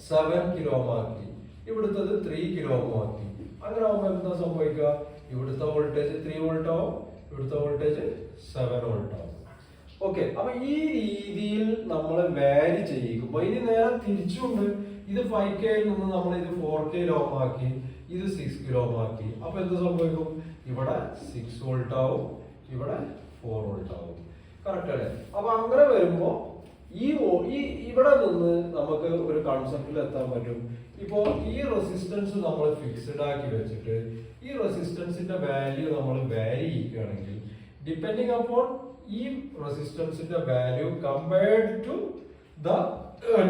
7 കിലോ ആക്കി, ഇവിടുത്തത് 3 കിലോ ആക്കി. അങ്ങനെ ആവുമ്പോൾ എന്താ സംഭവിക്കുക, ഇവിടുത്തെ വോൾട്ടേജ് 3 വോൾട്ട് ആവും, ഇവിടുത്തെ വോൾട്ടേജ് 7 വോൾട്ട് ആവും. ഓക്കെ, അപ്പൊ ഈ രീതിയിൽ നമ്മൾ വാരി ചെയ്യുമ്പോൾ ഇനി നേരെ തിരിച്ചുണ്ട്. ഇത് 5K നിന്ന് നമ്മൾ ഇത് 4K ആക്കി, ഇത് 6 കിലോ ആക്കി. അപ്പൊ എന്ത് സംഭവിക്കും, ഇവിടെ 6 വോൾട്ട് ആവും, ഇവിടെ 4 വോൾട്ട് ആവും. കറക്റ്റ് അല്ലേ? അപ്പൊ അങ്ങനെ വരുമ്പോ ഇവിടെ നിന്ന് നമുക്ക് ഒരു കൺസെപ്റ്റിൽ എത്താൻ പറ്റും. ഇപ്പോ ഈ റെസിസ്റ്റൻസ് നമ്മൾ ഫിക്സ്ഡ് ആക്കി വെച്ചിട്ട് ഈ റെസിസ്റ്റൻസിന്റെ വാല്യൂ നമ്മൾ വാരി ചെയ്യുകയാണെങ്കിൽ ഡിപ്പെൻഡിങ് അപ്പോൺ ഈ റെസിസ്റ്റൻസിന്റെ value compared to the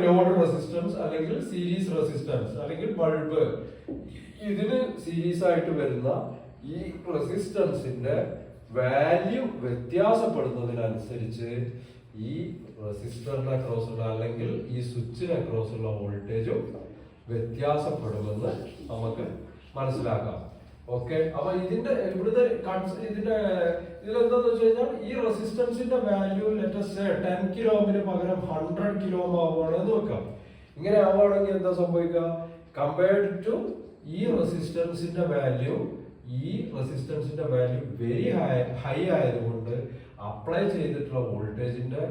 load resistance അല്ലെങ്കിൽ സീരീസ് റെസിസ്റ്റൻസ് അല്ലെങ്കിൽ ബൾബ്, ഇതിന് സീരീസ് ആയിട്ട് വരുന്ന ഈ റെസിസ്റ്റൻസിന്റെ വാല്യൂ വ്യത്യാസപ്പെടുന്നതിനനുസരിച്ച് ഈ റെസിസ്റ്ററിന് അക്രോസ് ഉള്ള അല്ലെങ്കിൽ ഈ സ്വിച്ചിന് അക്രോസ് ഉള്ള വോൾട്ടേജും വ്യത്യാസപ്പെടുമെന്ന് നമുക്ക് മനസ്സിലാക്കാം. ഓക്കെ, അപ്പൊ ഇവിടുത്തെ ഇതിലെന്താന്ന് വെച്ച് കഴിഞ്ഞാൽ ഈ റെസിസ്റ്റൻസിന്റെ വാല്യൂ ലെറ്റസ് 10 കിലോ ഓമിന് പകരം 100 കിലോ ഓം ആവുകയാണെന്ന് വെക്കാം. ഇങ്ങനെ ആവുകയാണെങ്കിൽ എന്താ സംഭവിക്കുക? കമ്പയർഡ് ടു ഈ റെസിസ്റ്റൻസിന്റെ വാല്യൂ വെരി ഹൈ ആയതുകൊണ്ട് അപ്ലൈ ചെയ്തിട്ടുള്ള വോൾട്ടേജിന്റെ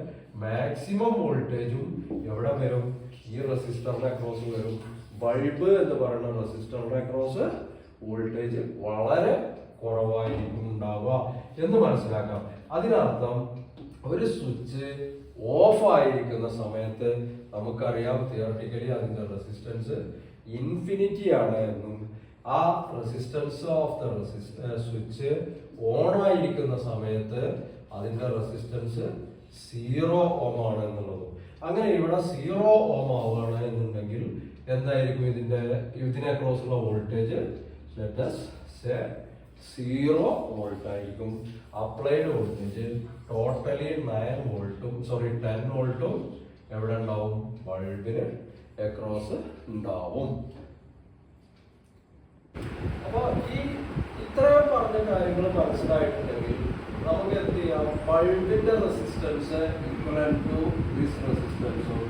മാക്സിമം വോൾട്ടേജും എവിടെ വരും? ഈ റെസിസ്റ്ററിന്റെ അക്രോസ് വരും. ബൾബ് എന്ന് പറയുന്ന റെസിസ്റ്ററിന്റെ അക്രോസ് വോൾട്ടേജ് വളരെ കുറവായിരിക്കും ഉണ്ടാവുക എന്ന് മനസ്സിലാക്കാം. അതിനർത്ഥം ഒരു സ്വിച്ച് ഓഫ് ആയിരിക്കുന്ന സമയത്ത് നമുക്കറിയാം തിയറട്ടിക്കലി അതിന്റെ റെസിസ്റ്റൻസ് ഇൻഫിനിറ്റി ആണ് എന്നും ആ resistance of the switch on ആയിരിക്കുന്ന സമയത്ത് അതിന്റെ റെസിസ്റ്റൻസ് 0 ഓം ആണ് എന്നുള്ളതും. അങ്ങനെ ഇവിടെ 0 ഓം ആവുകയാണ് എന്നുണ്ടെങ്കിൽ എന്തായിരിക്കും ഇതിനെ ക്രോസ് ഉള്ള voltage? Let us say 0 volt ആയിരിക്കും. അപ്ലൈഡ് വോൾട്ടേജ് ടോട്ടലി 10 വോൾട്ടും എവിടെ ഉണ്ടാവും? ബൾബിന് അക്രോസ് ഉണ്ടാവും. അപ്പൊ ഇത്രയും പറഞ്ഞ കാര്യങ്ങൾ മനസ്സിലായിട്ടുണ്ടെങ്കിൽ നമുക്ക് എന്ത് ചെയ്യാം? ബൾബിന്റെ റെസിസ്റ്റൻസ് ഈക്വൽ ടു ദിസ് റെസിസ്റ്റൻസും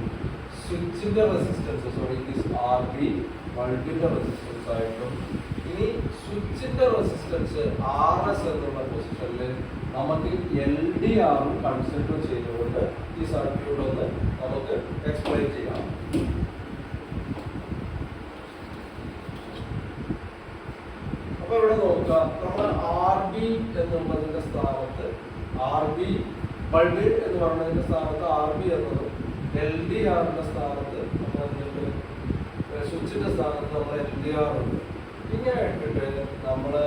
സ്വിച്ചിന്റെ റെസിസ്റ്റൻസ് ദിസ് RB ബൾബിന്റെ റെസിസ്റ്റൻസ് ആയിട്ടും ഇനി സ്വിച്ചിന്റെ റെസിസ്റ്റൻസ് RS എന്നുള്ള പൊസിഷനിൽ നമുക്ക് LDR കൺസിഡർ ചെയ്തുകൊണ്ട് ഈ സർക്യൂട്ട് ഒന്ന് നമുക്ക് എക്സ്പ്ലെയിൻ ചെയ്യാം. അപ്പൊ ഇവിടെ നോക്കുക, നമ്മൾ RB എന്നുള്ളതിന്റെ സ്ഥാനത്ത് ബൾബ് എന്ന് പറയുന്നതിന്റെ സ്ഥാനത്ത് RB എന്നതും LDRന്റെ സ്ഥാനത്ത് സ്വിച്ചിന്റെ സ്ഥാനത്ത് നമ്മൾ LDR ഉണ്ട്. ഇങ്ങനെ ഇട്ടിട്ട് നമ്മള്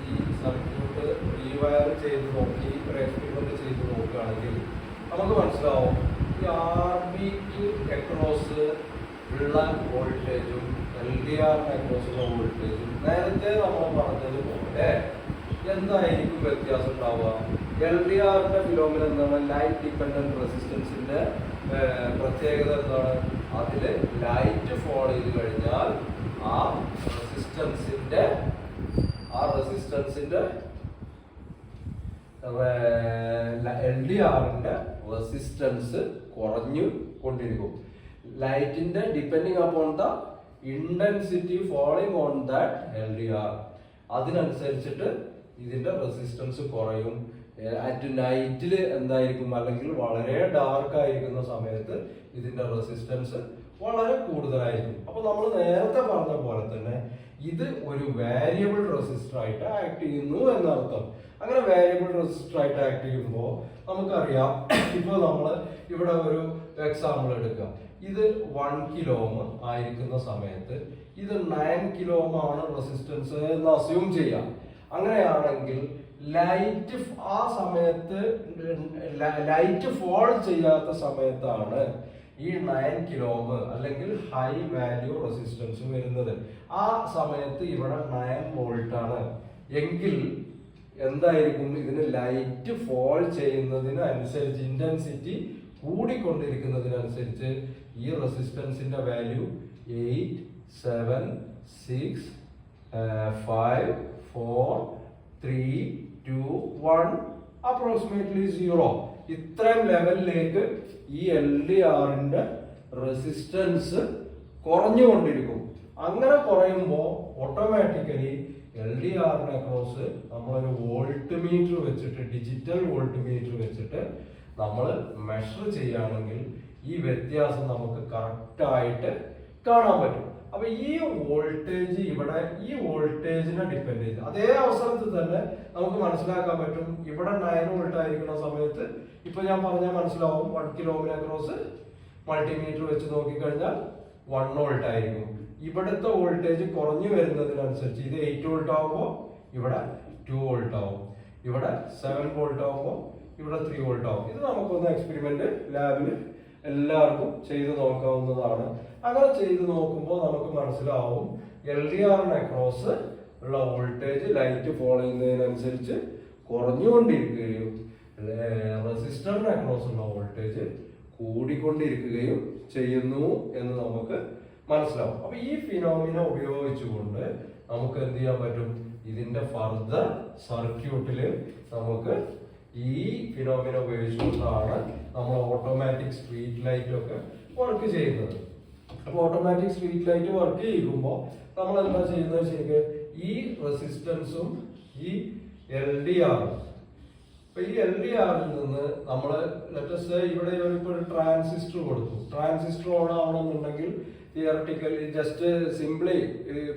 ഈ സർക്യൂട്ട് റീവയർ ചെയ്ത് നോക്കി എക്സ്പെരിമെന്റ് ചെയ്ത് നോക്കുകയാണെങ്കിൽ നമുക്ക് മനസ്സിലാവും ഈ RBക്ക് അക്രോസ് ഉള്ള വോൾട്ടേജും LDRന് അക്രോസ് ഉള്ള വോൾട്ടേജും നേരത്തെ നമ്മൾ പറഞ്ഞതുപോലെ എന്തായിരിക്കും വ്യത്യാസം ഉണ്ടാവുക? LDRന്റെ ഫിലോമിന എന്താണ്? ലൈറ്റ് ഡിപ്പെൻഡന്റ് റെസിസ്റ്റൻസിന്റെ പ്രത്യേകത എന്താണ്? അതില് ലൈറ്റ് ഫോൾ ചെയ്ത് കഴിഞ്ഞാൽ ആ റെസിസ്റ്റൻസിന്റെ LDRന്റെ റെസിസ്റ്റൻസ് കുറഞ്ഞു കൊണ്ടിരിക്കും. ലൈറ്റിന്റെ depending upon the intensity following on that LDR അതിനനുസരിച്ചിട്ട് ഇതിന്റെ റെസിസ്റ്റൻസ് കുറയും. അറ്റ് നൈറ്റിൽ എന്തായിരിക്കും? അല്ലെങ്കിൽ വളരെ ഡാർക്ക് ആയിരിക്കുന്ന സമയത്ത് ഇതിന്റെ റെസിസ്റ്റൻസ് വളരെ കൂടുതലായിരിക്കും. അപ്പൊ നമ്മൾ നേരത്തെ പറഞ്ഞ പോലെ തന്നെ ഇത് ഒരു വേരിയബിൾ റെസിസ്റ്റർ ആയിട്ട് ആക്ട് ചെയ്യുന്നു എന്നർത്ഥം. അങ്ങനെ വേരിയബിൾ റെസിസ്റ്റർ ആയിട്ട് ആക്ട് ചെയ്യുമ്പോൾ നമുക്കറിയാം, ഇപ്പൊ നമ്മൾ ഇവിടെ ഒരു എക്സാമ്പിൾ എടുക്കുക. ഇത് 1 കിലോ ഓം ആയിരിക്കുന്ന സമയത്ത് ഇത് 9 കിലോ ഓം ആണ് റെസിസ്റ്റൻസ് എന്ന് അസ്യൂം ചെയ്യാം. അങ്ങനെയാണെങ്കിൽ ലൈറ്റ് ആ സമയത്ത് ലൈറ്റ് ഫോൾ ചെയ്യാത്ത സമയത്താണ് ഈ 9 കിലോ ഓം അല്ലെങ്കിൽ ഹൈ വാല്യൂ റെസിസ്റ്റൻസ് വരുന്നത്. ആ സമയത്ത് ഇവിടെ 9 വോൾട്ട് ആണ് എങ്കിൽ എന്തായിരിക്കും? ഇതിന് ലൈറ്റ് ഫോൾ ചെയ്യുന്നതിനനുസരിച്ച് ഇന്റൻസിറ്റി കൂടിക്കൊണ്ടിരിക്കുന്നതിനനുസരിച്ച് ഈ റെസിസ്റ്റൻസിന്റെ വാല്യൂ 8, 7, 6, 5, 4, 3, 2, 1 അപ്രോക്സിമേറ്റ്ലി 0 ഇത്രയും ലെവലിലേക്ക് ഈ LDRന്റെ റെസിസ്റ്റൻസ് കുറഞ്ഞുകൊണ്ടിരിക്കും. അങ്ങനെ കുറയുമ്പോൾ ഓട്ടോമാറ്റിക്കലി LDRന്റെ അക്രോസ് നമ്മളൊരു വോൾട്ട് മീറ്റർ വെച്ചിട്ട് ഡിജിറ്റൽ വോൾട്ട് മീറ്റർ വെച്ചിട്ട് നമ്മൾ മെഷർ ചെയ്യുകയാണെങ്കിൽ ഈ വ്യത്യാസം നമുക്ക് കറക്റ്റ് ആയിട്ട് കാണാൻ പറ്റും. അപ്പൊ ഈ വോൾട്ടേജ് ഇവിടെ ഈ വോൾട്ടേജിനെ ഡിപ്പെൻഡ് ചെയ്ത് അതേ അവസരത്തിൽ തന്നെ നമുക്ക് മനസ്സിലാക്കാൻ പറ്റും ഇവിടെ 9 വോൾട്ട് ആയിരിക്കുന്ന സമയത്ത് ഇപ്പൊ ഞാൻ പറഞ്ഞാൽ മനസ്സിലാവും 1 കിലോമീറ്റർ അക്രോസ് മൾട്ടിമീറ്റർ വെച്ച് നോക്കിക്കഴിഞ്ഞാൽ 1 വോൾട്ട് ആയിരിക്കും. ഇവിടുത്തെ വോൾട്ടേജ് കുറഞ്ഞു വരുന്നതിനനുസരിച്ച് ഇത് 8 വോൾട്ട് ആകുമ്പോൾ ഇവിടെ 2 വോൾട്ട് ആവും, ഇവിടെ 7 വോൾട്ട് ആകുമ്പോൾ ഇവിടെ 3 വോൾട്ട് ആവും. ഇത് നമുക്കൊന്ന് എക്സ്പെരിമെന്റ് ലാബിൽ എല്ലാവർക്കും ചെയ്ത് നോക്കാവുന്നതാണ്. അങ്ങനെ ചെയ്ത് നോക്കുമ്പോൾ നമുക്ക് മനസ്സിലാവും LDRന് അക്രോസ് ഉള്ള വോൾട്ടേജ് ലൈറ്റ് ഫോളോ ചെയ്യുന്നതിനനുസരിച്ച് കുറഞ്ഞുകൊണ്ടിരിക്കുകയും റെസിസ്റ്ററിന് അക്രോസ് ഉള്ള വോൾട്ടേജ് കൂടിക്കൊണ്ടിരിക്കുകയും ചെയ്യുന്നു എന്ന് നമുക്ക് മനസ്സിലാവും. അപ്പൊ ഈ ഫിനോമിന ഉപയോഗിച്ചുകൊണ്ട് നമുക്ക് എന്ത് ചെയ്യാൻ പറ്റും? ഇതിന്റെ ഫർദർ സർക്യൂട്ടില് നമുക്ക് ഈ ഫിനോമിന ഉപയോഗിച്ചുകൊണ്ടാണ് നമ്മൾ ഓട്ടോമാറ്റിക് സ്ട്രീറ്റ് ലൈറ്റ് ഒക്കെ വർക്ക് ചെയ്യുന്നത്. അപ്പൊ ഓട്ടോമാറ്റിക് സ്ട്രീറ്റ് ലൈറ്റ് വർക്ക് ചെയ്യുമ്പോൾ നമ്മൾ എന്താ ചെയ്യുന്നത്? ശരിക്കും ഈ റെസിസ്റ്റൻസും ഈ LDRും, അപ്പൊ ഈ LDRിൽ നിന്ന് നമ്മൾ ലെറ്റസ് ഇവിടെ ഒരു ട്രാൻസിസ്റ്റർ കൊടുത്തു. ട്രാൻസിസ്റ്റർ ഓൺ ആവണമെന്നുണ്ടെങ്കിൽ തിയറട്ടിക്കലി ജസ്റ്റ് സിംപ്ലി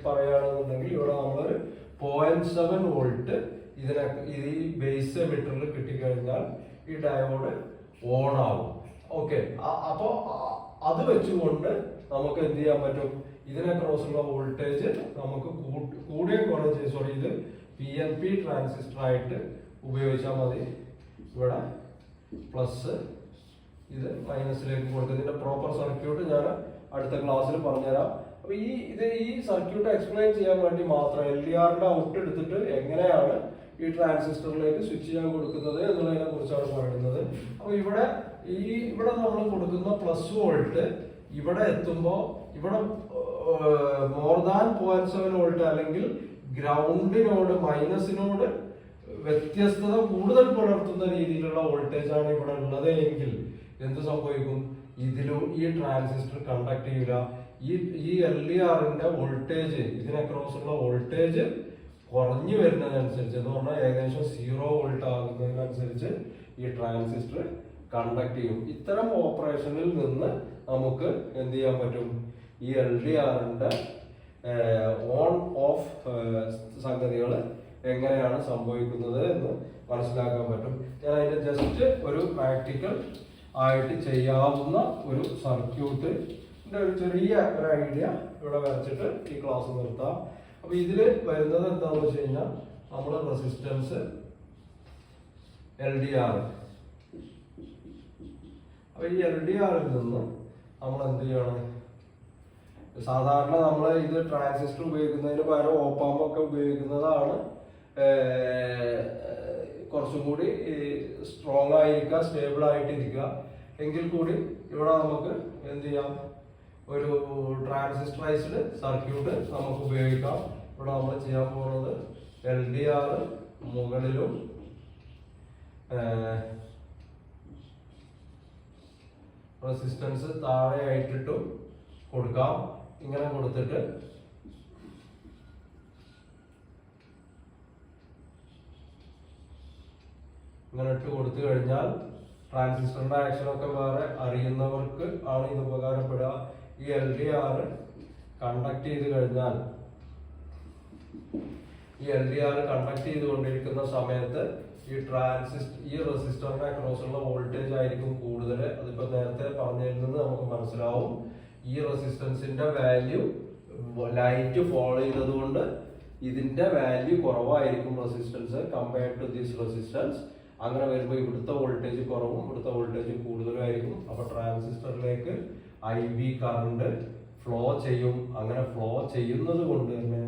പറയുകയാണെന്നുണ്ടെങ്കിൽ ഇവിടെ നമ്മൾ 0.7 വോൾട്ട് ഈ ബേസ് എമിറ്ററിൽ കിട്ടിക്കഴിഞ്ഞാൽ ഈ ഡയോഡ് ഓൺ ആവും. ഓക്കെ, അപ്പൊ അത് വെച്ചുകൊണ്ട് നമുക്ക് എന്ത് ചെയ്യാൻ പറ്റും? ഇതിനെ ക്രോസുള്ള വോൾട്ടേജ് നമുക്ക് കൂടിയ കുറഞ്ഞ സോറി ഇത് PNP ട്രാൻസിസ്റ്റർ ആയിട്ട് ഉപയോഗിച്ചാൽ മതി. ഇവിടെ പ്ലസ് ഇത് മൈനസിലേക്ക് കൊടുക്കുക. ഇതിന്റെ പ്രോപ്പർ സർക്യൂട്ട് ഞാൻ അടുത്ത ക്ലാസ്സിൽ പറഞ്ഞുതരാം. അപ്പൊ ഈ സർക്യൂട്ട് എക്സ്പ്ലെയിൻ ചെയ്യാൻ വേണ്ടി മാത്രം LDRന്റെ ഔട്ട് എടുത്തിട്ട് എങ്ങനെയാണ് ഈ ട്രാൻസിസ്റ്ററിലേക്ക് സ്വിച്ച് ചെയ്യാൻ കൊടുക്കുന്നത് എന്നുള്ളതിനെ കുറിച്ചാണ് പറയുന്നത്. അപ്പൊ ഇവിടെ നമ്മൾ കൊടുക്കുന്ന പ്ലസ് വോൾട്ട് ഇവിടെ എത്തുമ്പോൾ ഇവിടെ മോർ ദാൻ 0.7 വോൾട്ട് അല്ലെങ്കിൽ ഗ്രൗണ്ടിനോട് മൈനസിനോട് വ്യത്യസ്തത കൂടുതൽ പുലർത്തുന്ന രീതിയിലുള്ള വോൾട്ടേജ് ആണ് ഇവിടെ ഉള്ളത് എങ്കിൽ എന്ത് സംഭവിക്കും? ഈ ട്രാൻസിസ്റ്റർ കണ്ടക്ട് ചെയ്യില്ല. ഈ LDRന്റെ വോൾട്ടേജ് ഇതിനെ ക്രോസ് ഉള്ള വോൾട്ടേജ് കുറഞ്ഞു വരുന്നതിനനുസരിച്ച് എന്ന് പറഞ്ഞാൽ ഏകദേശം 0 വോൾട്ട് ആകുന്നതിനനുസരിച്ച് ഈ ട്രാൻസിസ്റ്റർ കണ്ടക്ട് ചെയ്യും. ഇത്തരം ഓപ്പറേഷനിൽ നിന്ന് നമുക്ക് എന്ത് ചെയ്യാൻ പറ്റും? ഈ LDRന്റെ ഓൺ ഓഫ് സംഗതികൾ എങ്ങനെയാണ് സംഭവിക്കുന്നത് എന്ന് മനസ്സിലാക്കാൻ പറ്റും. ഞാൻ അതിന്റെ ജസ്റ്റ് ഒരു പ്രാക്ടിക്കൽ ആയിട്ട് ചെയ്യാവുന്ന ഒരു സർക്യൂട്ട് ഒരു ചെറിയ ഒരു ഐഡിയ ഇവിടെ വരച്ചിട്ട് ഈ ക്ലാസ് നിർത്താം. അപ്പൊ ഇതില് വരുന്നത് എന്താണെന്ന് വെച്ച് കഴിഞ്ഞാൽ നമ്മുടെ റെസിസ്റ്റൻസ് LDR. അപ്പൊ ഈ LDRിൽ നിന്ന് നമ്മൾ എന്ത് ചെയ്യണം? സാധാരണ നമ്മൾ ഇത് ട്രാൻസിസ്റ്റർ ഉപയോഗിക്കുന്നതിന് പകരം ഓപ്പാമ്പ് ഒക്കെ ഉപയോഗിക്കുന്നതാണ് കുറച്ചും കൂടി സ്ട്രോങ് ആയിരിക്കുക, സ്റ്റേബിൾ ആയിട്ടിരിക്കുക. എങ്കിൽ കൂടി ഇവിടെ നമുക്ക് എന്ത് ചെയ്യാം? ഒരു ട്രാൻസിസ്റ്ററൈസ്ഡ് സർക്യൂട്ട് നമുക്ക് ഉപയോഗിക്കാം. ഇവിടെ നമ്മൾ ചെയ്യാൻ പോകുന്നത് LDR മുകളിലും റെസിസ്റ്റൻസ് താഴെ ആയിട്ടിട്ടും കൊടുക്കാം. ഇങ്ങനെ കൊടുത്തിട്ട് ഇങ്ങനെ ഇട്ട് കൊടുത്തു കഴിഞ്ഞാൽ ട്രാൻസിസ്റ്ററിന്റെ ആക്ഷൻ ഒക്കെ വേറെ അറിയുന്നവർക്ക് ആണ് ഇത് ഉപകാരപ്പെടുക. ഈ LDR കണ്ടക്ട് ചെയ്ത് കഴിഞ്ഞാൽ ഈ LDR കണ്ടക്ട് ചെയ്തുകൊണ്ടിരിക്കുന്ന സമയത്ത് ഈ റെസിസ്റ്ററിന്റെ അക്രോസുള്ള വോൾട്ടേജ് ആയിരിക്കും കൂടുതൽ. അതിപ്പോ നേരത്തെ പറഞ്ഞതിൽ നിന്ന് നമുക്ക് മനസ്സിലാവും. ഈ റെസിസ്റ്റൻസിന്റെ വാല്യൂ ലൈറ്റ് ഫോളോ ചെയ്തത് കൊണ്ട് ഇതിന്റെ വാല്യൂ കുറവായിരിക്കും resistance compared to this resistance. അങ്ങനെ വരുമ്പോൾ ഇവിടുത്തെ വോൾട്ടേജ് കുറവും ഇവിടുത്തെ വോൾട്ടേജ് കൂടുതലായിരിക്കും. അപ്പൊ ട്രാൻസിസ്റ്ററിലേക്ക് IB കറണ്ട് ഫ്ലോ ചെയ്യും. അങ്ങനെ ഫ്ലോ ചെയ്യുന്നത് കൊണ്ട് തന്നെ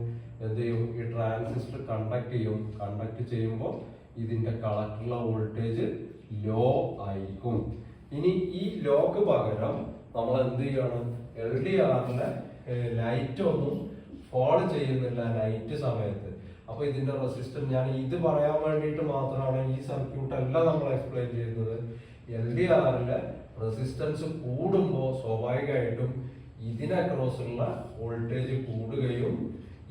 എന്ത് ചെയ്യും? ഈ ട്രാൻസിസ്റ്റർ കണ്ടക്ട് ചെയ്യും. കണ്ടക്ട് ചെയ്യുമ്പോൾ ഇതിന്റെ കളക്ടറിലുള്ള വോൾട്ടേജ് ലോ ആയിരിക്കും. ഇനി ഈ ലോക്ക് പകരം നമ്മൾ എന്ത് ചെയ്യണം? LDRലെ ലൈറ്റ് ഒന്നും ഫോളോ ചെയ്യുന്നില്ല നൈറ്റ് സമയത്ത്. അപ്പൊ ഇതിന്റെ റെസിസ്റ്റൻസ് ഞാൻ ഇത് പറയാൻ വേണ്ടിയിട്ട് മാത്രമാണ് ഈ സർക്യൂട്ട് അല്ല നമ്മൾ എക്സ്പ്ലെയിൻ ചെയ്യുന്നത്. LDRലെ റെസിസ്റ്റൻസ് കൂടുമ്പോൾ സ്വാഭാവികമായിട്ടും ഇതിനെ ക്രോസുള്ള വോൾട്ടേജ് കൂടുകയും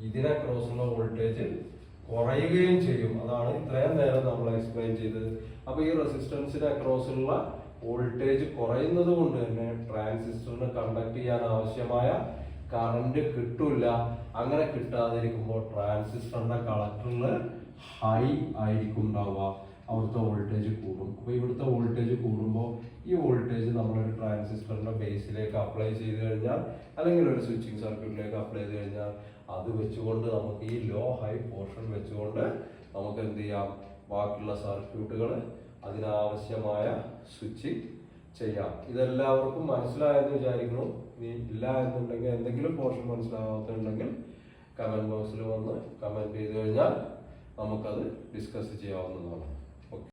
ഇതിനെ ക്രോസുള്ള വോൾട്ടേജ് കുറയുകയും ചെയ്യും. അതാണ് ഇത്രയും നേരം നമ്മൾ എക്സ്പ്ലെയിൻ ചെയ്തത്. അപ്പൊ ഈ റെസിസ്റ്റൻസിന് അക്രോസുള്ള വോൾട്ടേജ് കുറയുന്നത് കൊണ്ട് തന്നെ ട്രാൻസിസ്റ്ററിന് കണ്ടക്ട് ചെയ്യാൻ ആവശ്യമായ കറണ്ട് കിട്ടൂല. അങ്ങനെ കിട്ടാതിരിക്കുമ്പോൾ ട്രാൻസിസ്റ്ററിന്റെ കളക്ടറിൽ ഹൈ ആയിരിക്കും ഉണ്ടാവുക. അവിടുത്തെ വോൾട്ടേജ് കൂടും. അപ്പോൾ ഇവിടുത്തെ വോൾട്ടേജ് കൂടുമ്പോൾ ഈ വോൾട്ടേജ് നമ്മളൊരു ട്രാൻസിസ്റ്ററിന്റെ ബേസിലേക്ക് അപ്ലൈ ചെയ്ത് കഴിഞ്ഞാൽ, അല്ലെങ്കിൽ ഒരു സ്വിച്ചിങ് സർക്യൂട്ടിലേക്ക് അപ്ലൈ ചെയ്ത് കഴിഞ്ഞാൽ, അത് വെച്ചുകൊണ്ട് നമുക്ക് ഈ ലോ ഹൈ പോർഷൻ വെച്ചുകൊണ്ട് നമുക്ക് എന്ത് ചെയ്യാം, ബാക്കിയുള്ള സർക്യൂട്ടുകൾ അതിനാവശ്യമായ സ്വിച്ചിങ് ചെയ്യാം. ഇതെല്ലാവർക്കും മനസ്സിലായെന്ന് വിചാരിക്കുന്നു. ഇനി ഇല്ല എന്നുണ്ടെങ്കിൽ, എന്തെങ്കിലും പോർഷൻ മനസ്സിലാവാത്തുണ്ടെങ്കിൽ കമന്റ് ബോക്സിൽ വന്ന് കമന്റ് ചെയ്ത് കഴിഞ്ഞാൽ നമുക്കത് ഡിസ്കസ് ചെയ്യാവുന്നതാണ്.